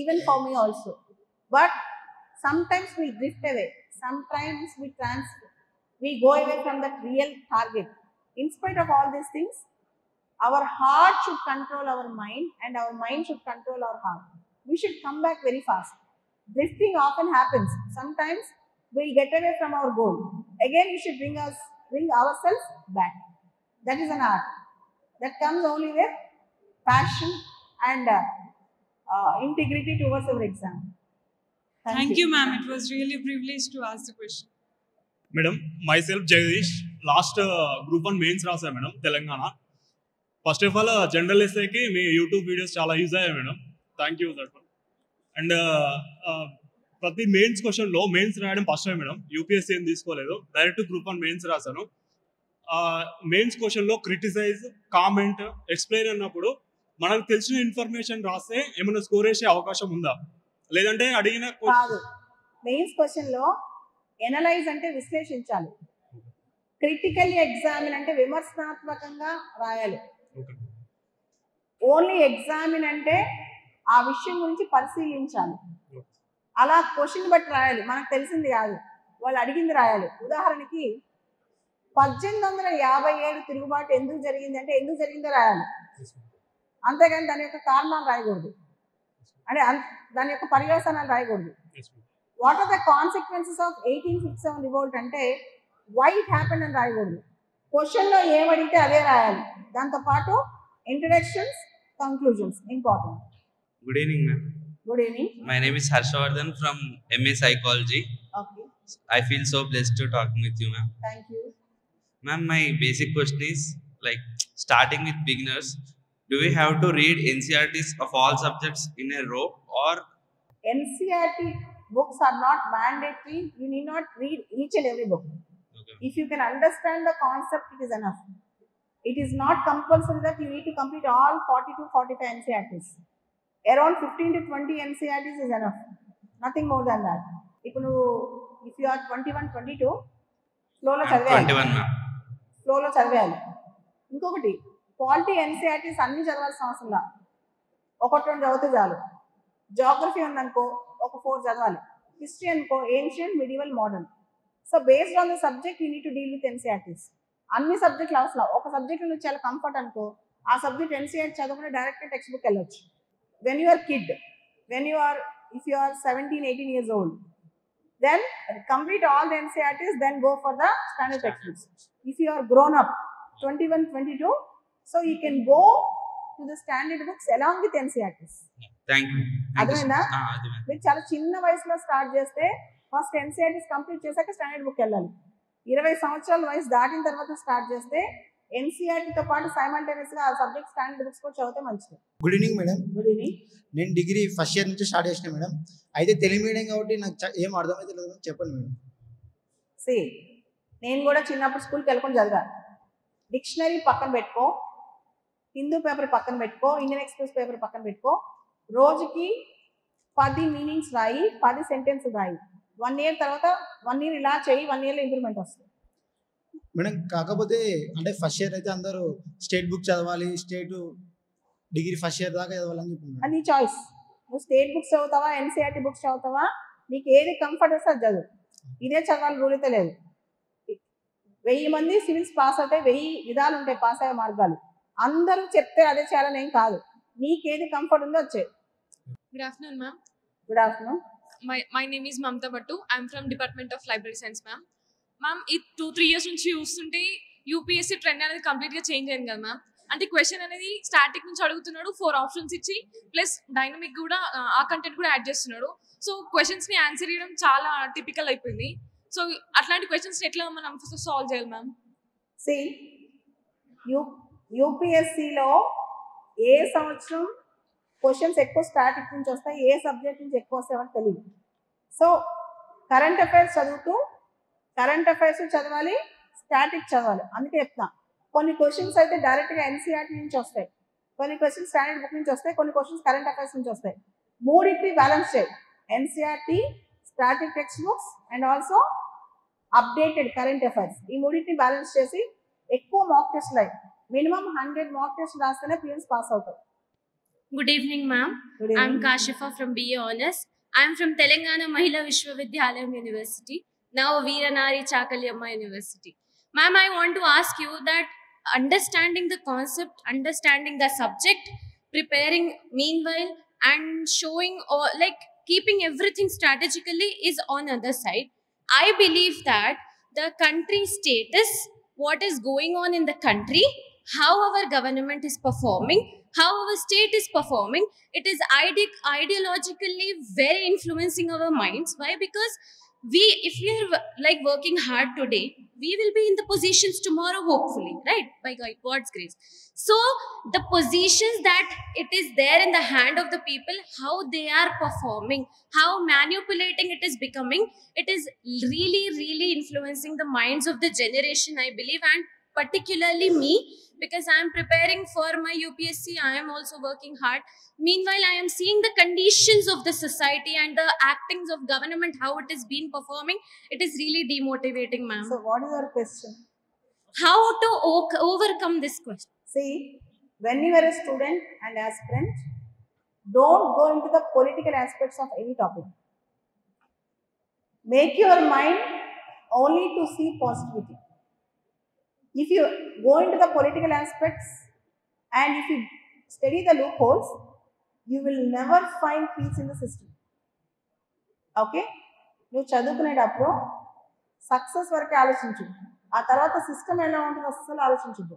even for me also. But sometimes we drift away, sometimes we go away from that real target. In spite of all these things, our heart should control our mind and our mind should control our heart. We should come back very fast. Drifting often happens. Sometimes we get away from our goal. Again, we should bring ourselves back. That is an art. That comes only with passion and integrity towards our exam. Thank you, ma'am. It was really a privilege to ask the question. Madam myself Jagadish last group 1 mains రాశాను madam Telangana. First of all general ఎస్ఐకి మీ YouTube videos చాలా use అయ్యాయి madam. Thank you that. And ప్రతి mains క్వశ్చన్లో mains రాయడం first time madam. UPSC ఏం తీసుకోలేదు, డైరెక్ట్ గ్రూప్ 1 మెయిన్స్ రాశాను. మెయిన్స్ క్వశ్చన్లో క్రిటిసైజ్, కామెంట్, ఎక్స్ప్లెయిన్ అన్నప్పుడు మనకు తెలిసిన ఇన్ఫర్మేషన్ రాస్తే ఏమైనా స్కోర్ వేసే అవకాశం ఉందా, లేదంటే అడిగిన కాదు. మెయిన్స్ క్వశ్చన్లో ఎనలైజ్ అంటే విశ్లేషించాలి, క్రిటికల్లీ ఎగ్జామిన్ అంటే విమర్శనాత్మకంగా రాయాలి. ఓన్లీ ఎగ్జామిన్ అంటే ఆ విషయం గురించి పరిశీలించాలి. అలా క్వశ్చన్ బట్టి రాయాలి, మనకు తెలిసింది కాదు, వాళ్ళు అడిగింది రాయాలి. ఉదాహరణకి 1857 తిరుగుబాటు ఎందుకు జరిగింది అంటే ఎందుకు జరిగిందో రాయాలి, అంతేగాని దాని యొక్క కారణాలు రాయకూడదు, అంటే దాని యొక్క పర్యవసానాలు రాయకూడదు. What are the consequences of 1857 revolt అంటే వై ఇట్ హ్యాపెన్ అని రాయకూడదు. క్వశ్చన్లో ఏమడిగితే అదే రాయాలి. దాంతోపాటు introductions, conclusions important. Good evening, ma'am. Good evening. My name is Harshavardhan from MA Psychology. Okay. I feel so blessed to talking with you, ma'am. Thank you. Ma'am, my basic question is like starting with beginners. Do we have to read NCERTs of all subjects in a row, or NCERT books are not mandatory. You need not read each and every book. okay. If you can understand the concept, it is enough. It is not compulsory that you need to complete all 40 to 45 NCERTs. Around 15 to 20 NCERTs is enough. Nothing more than that. If you are 21, 22, slow lo chadivali. 21, ma'am. Slow lo chadivali. Inkokati, quality NCERTs అన్ని చదవాల్సిన అవసరం లేదు. ఒకటి రెండు చదివితే చాలు. Geography ఉందనుకో ఒక 4 చదవాలి. History అనుకో ancient, medieval, modern. So based on the subject you need to deal with NCERTs. అన్ని సబ్జెక్టులు అవసరం. ఒక సబ్జెక్ట్ నువ్వు చాలా కంఫర్ట్ అనుకో, ఆ సబ్జెక్ట్ NCERT చదవకుండా డైరెక్ట్ టెక్స్ట్ బుక్ వెళ్ళొచ్చు. When you are kid, if you are 17, 18 years old, then complete all the NCERTs, then go for the standard textbooks. If you are grown up, 21, 22, so you can go to the standard books along with NCERTs. Thank you. అర్థమైందా? అర్థమైంది. మీరు చాలా చిన్న వయసులో start చేస్తే first NCERTs complete చేశాక standard book వెళ్ళాలి. 20 సంవత్సరాల వయసు దాటిన తర్వాత స్టార్ట్ చేస్తే NCERTతో పాటు సైమల్టేనియస్గా ఆ సబ్జెక్ట్ స్టాండర్డ్ బుక్స్ కూడా చదివితే మంచిది. Good evening madam. Good evening. నేను డిగ్రీ ఫస్ట్ ఇయర్ నుంచి స్టార్ట్ చేసిన మేడం. అయితే తెలుగు మీడియం కాబట్టి నాకు ఏం అర్థమైతే లేదు మేడం, చెప్పండి మేడం. నేను కూడా చిన్నప్పుడు స్కూల్కి వెళ్ళకుండా చదివాను. డిక్షనరీ పక్కన పెట్టుకో, హిందూ పేపర్ పక్కన పెట్టుకో, ఇండియన్ ఎక్స్ప్రెస్ పేపర్ పక్కన పెట్టుకో, రోజుకి 10 మీనింగ్స్ రాయి, 10 సెంటెన్స్ రాయి. 1 ఇయర్ తర్వాత 1 ఇయర్ ఇలా చేయి, 1 ఇయర్లో ఇంప్రూవ్మెంట్ వస్తుంది మేడం. కాకపోతే అంటే ఫస్ట్ ఇయర్ అయితే అందరూ స్టేట్ బుక్ చదవాలి, స్టేట్ డిగ్రీ ఫస్ట్ ఇయర్ దాకా చదవాలని చెప్పింది. అది చాయిస్. నువ్వు స్టేట్ బుక్స్ చదువుతావా, NCERT బుక్స్ చదువుతావా, నీకు ఏది కంఫర్ట్ వస్తే అది చదువు. ఇదే చదవాలి రూల్ అయితే లేదు. 1000 మంది సివిల్స్ పాస్ అయితే 1000 విధాలు ఉంటాయి పాస్ అయ్యే మార్గాలు. అందరూ చెప్తే అదే చేయాలని ఏం కాదు. నీకేది కంఫర్ట్ ఉందో వచ్చే. Good afternoon, ma'am. Good afternoon. My name is Mamta Bhattu. I'm from Department of Library Science, ma'am. Ma'am ఈ 2-3 ఇయర్స్ నుంచి చూస్తుంటే యూపీఎస్సీ ట్రెండ్ అనేది కంప్లీట్గా చేంజ్ అయింది కదా మ్యామ్. అంటే క్వశ్చన్ అనేది స్టాటిక్ నుంచి అడుగుతున్నాడు, 4 ఆప్షన్స్ ఇచ్చి ప్లస్ డైనమిక్ కూడా ఆ కంటెంట్ కూడా యాడ్ చేస్తున్నాడు. సో క్వశ్చన్స్ని ఆన్సర్ చేయడం చాలా టిపికల్ అయిపోయింది. సో అట్లాంటి క్వశ్చన్స్ ఎట్లా మనం ఫస్ట్ సాల్వ్ చేయాలి మ్యామ్? సి యూపీఎస్సీలో ఏ సంవత్సరం క్వశ్చన్స్ ఎక్కువ స్టాటిక్ నుంచి వస్తాయి, ఏ సబ్జెక్ట్ నుంచి ఎక్కువ వస్తాయని తెలియదు. సో కరెంట్ అఫైర్స్ చదువుతూ కరెంట్ అఫైర్స్ చదవాలి, స్టాటిక్ చదవాలి. అందుకే చెప్తున్నా, కొన్ని క్వశ్చన్స్ అయితే డైరెక్ట్గా ఎన్సీఆర్టీ నుంచి వస్తాయి, కొన్ని క్వశ్చన్స్ స్టాండర్డ్ బుక్ నుంచి వస్తాయి, కొన్ని క్వశ్చన్స్ కరెంట్ అఫైర్స్ నుంచి వస్తాయి. మూడింటిని బ్యాలెన్స్ చేయాలి. NCERT, static text books and also updated current affairs. ఈ మూడింటిని బ్యాలెన్స్ చేసి ఎక్కువ మాక్ టెస్ట్లు అయ్యి మినిమం 100 మాక్ టెస్ట్ రాస్తేనే పిఎన్స్ పాస్ అవుతారు. Good evening, ma'am. I'm Kashifa from BA Honors. I'm from Telangana Mahila Vishwavidyalayam University, now Veeranari Chakalyamma University. Ma'am, I want to ask you that understanding the concept, understanding the subject, preparing meanwhile, and showing or like keeping everything strategically is on other side. I believe that the country status, what is going on in the country, how our government is performing, how our state is performing, it is ideologically very influencing our minds. Why? Because if we are like working hard today, we will be in the positions tomorrow, hopefully, right? By God's grace. So the positions that it is there in the hand of the people, how they are performing, how manipulating it is becoming, it is really, really influencing the minds of the generation, I believe, and particularly me, because I am preparing for my UPSC. I am also working hard. Meanwhile, I am seeing the conditions of the society and the actings of government, how it is been performing. It is really demotivating, ma'am. So what is your question? How to overcome this question? See, when you are a student and aspirant, don't go into the political aspects of any topic. Make your mind only to see positivity. If you go into the political aspects and if you study the loopholes, you will never find peace in the system. Okay? నువ్వు చదువుకునేటప్పుడు success వరకే ఆలోచించు, ఆ తర్వాత system ఎలా ఉంటుందో అసలు ఆలోచించద్దు.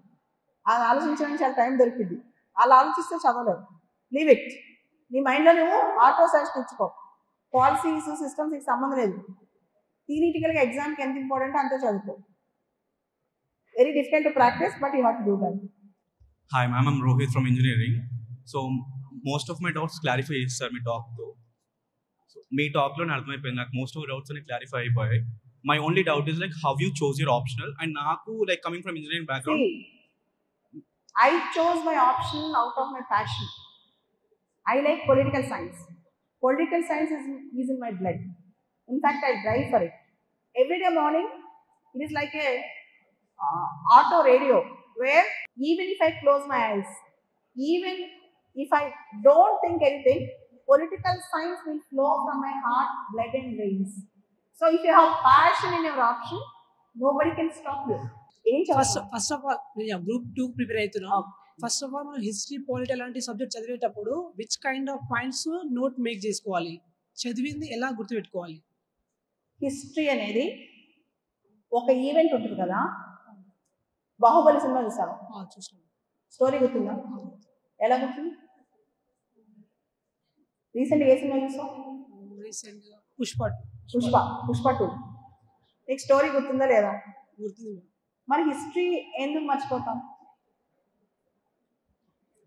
అది ఆలోచించడానికి చాలా టైం దొరికింది. అలా ఆలోచిస్తే చదవలేవు. Leave it. నీ మైండ్లో నువ్వు ఆటో సజెషన్ ఇచ్చుకో. పాలసీస్ సిస్టమ్స్కి సంబంధం లేదు. థియరిటికల్గా ఎగ్జామ్కి ఎంత ఇంపార్టెంట్ అంతే చదువుకో. Very difficult to practice, but you have to do that. Hi ma'am, I'm Rohit from engineering. So most of my doubts clarify sir me talk though. So me talk lo narthamayipoyindi నాకు most of doubts ani clarify అయిపోయాయి. My only doubt is like how you chose your optional, and నాకు like coming from engineering background. See, I chose my optional out of my passion. I like political science. Political science is in my blood. In fact, I drive for it. Every day morning, it is like a auto radio where even if I close my eyes, even if I don't think anything, political science will flow from my heart, blood and veins. So if you have passion in your option, nobody can stop you. First of all, group 2 prepare అవుతున్నాం. First of all మనం history polity అలాంటి subject చదివేటప్పుడు which kind of points note make చేసుకోవాలి, చదివింది ఎలా గుర్తుపెట్టుకోవాలి? History అనేది ఒక ఈవెంట్ ఉంటుంది కదా. బాహుబలి సినిమా చూసావా? చూసాను. స్టోరీ గుర్తుందా? ఎలా గుర్తుంది? రీసెంట్గా ఏ సినిమా చూసావు? రీసెంట్గా పుష్ప 2. నీకు స్టోరీ గుర్తుందా లేదా? గుర్తుంది. మరి హిస్టరీ ఎందుకు మర్చిపోతాం?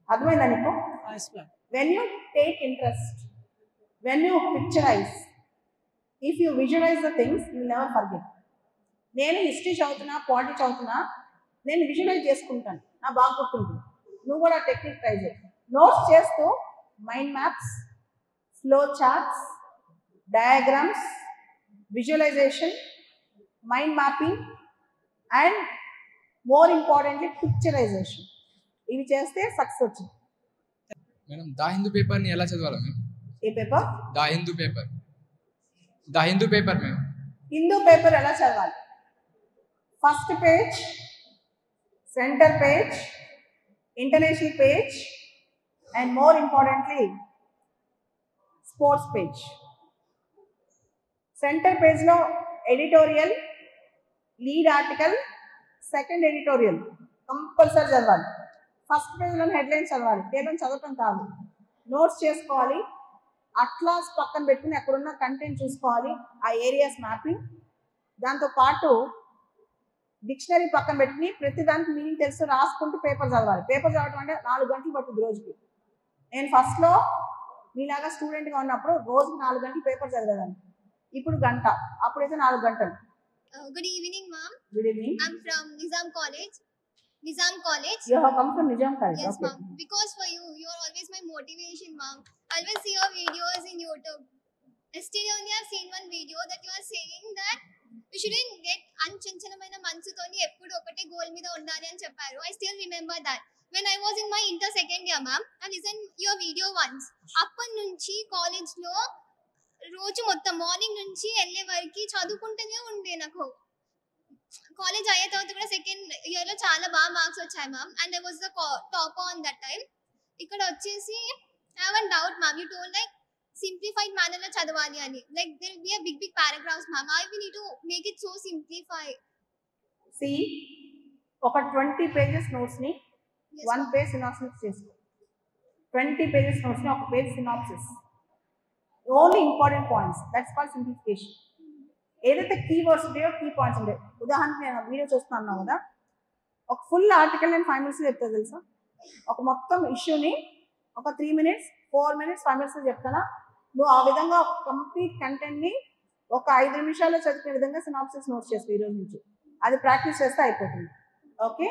అర్థమైందా నీకు? When you take interest, when you picturize, if you visualize the things you never forget. నేను హిస్టరీ చదువుతున్నా, పాలిటీ చదువుతున్నా, నేను విజువలైజ్ చేసుకుంటాను, నా బాగా గుర్తుంటుంది. నువ్వు కూడా టెక్నిక్ ట్రై చేయి. నోట్స్ చేస్తూ mind maps, flow charts, diagrams, visualization, mind mapping and more importantly picturization, ఇవి చేస్తే సక్సెస్ వచ్చింది. మేడం, ద హిందూ పేపర్ని ఎలా చదవాలి మేడం? ఏ paper? The Hindu paper. The Hindu paper madam. Hindu paper ఎలా చదవాలి? First page, centre page, international page and more importantly sports page. Centre పేజ్లో editorial, lead article, second editorial compulsory చదవాలి. ఫస్ట్ పేజ్లో హెడ్లైన్స్ చదవాలి, కేవలం చదవటం కాదు, నోట్స్ చేసుకోవాలి, అట్లాస్ పక్కన పెట్టుకుని ఎక్కడున్న కంటెంట్ చూసుకోవాలి, ఆ ఏరియాస్ మ్యాపింగ్. దాంతోపాటు డిక్షనరీ పక్కన పెట్టుకుని ప్రతి దానికి మీనింగ్ తెలుసు రాసుకుంటూ పేపర్ చదవాలి. పేపర్ చదవటం అంటే 4 గంటలు పడుతుంది రోజుకి. నేను ఫస్ట్లో మీలాగా స్టూడెంట్గా ఉన్నప్పుడు రోజుకి 4 గంటలు పేపర్ చదివేదాన్ని, ఇప్పుడు గంట, అప్పుడైతే 4 గంటలు. Good evening, ma'am. Good evening. I'm from Nizam College. Nizam College. You have come from Nizam College. Yes, Okay. ma'am. Because for you, you are always my motivation, ma'am. I always see your videos in YouTube. Yesterday only I've seen one video that you are saying that you shouldn't get అంచంచలమైన మనసుతోని ఎప్పుడు ఒకటే goal మీద ఉండాలి అని చెప్పారు. I still remember that. When I was in my inter second year, ma'am, I listened your video once. అప్పటి నుంచి college లో రోజు మొత్తం మార్నింగ్ నుంచి వెళ్ళే వరకు చదువుకుంటూనే ఉండే. నాకు కాలేజ్ అయ్యే తర్వాత కూడా సెకండ్ ఇయర్ లో చాలా బాగా మార్క్స్ వచ్చాయి ma'am, and I was the topper on that time. ఇక్కడ వచ్చేసి I have one doubt ma'am, you told like simplified manner లో చదవాలి అని. Like there will be a big paragraphs ma'am, how we need to make it so simplify? See ఒక 20 pages notes ని 1 page synopsis చేసుకో. 20 pages notes ని 1 page synopsis. Only important points, that's called simplification. ఏదైతే keywords ఉంటాయో key points ఉంటాయి. ఉదాహరణకి నేను video చూస్తున్నాను కదా, ఒక ఫుల్ ఆర్టికల్ నేను 5 minutes చెప్తాను తెలుసా. ఒక మొత్తం ఇష్యూని ఒక 3 minutes, 4 minutes, 5 minutes చెప్తానా. నువ్వు ఆ విధంగా ఒక కంప్లీట్ కంటెంట్ని ఒక 5 నిమిషాల్లో చదివే విధంగా సినాప్సిస్ నోట్స్ చేసుకో ఈరోజు నుంచి. అది ప్రాక్టీస్ చేస్తే అయిపోతుంది. ఓకే.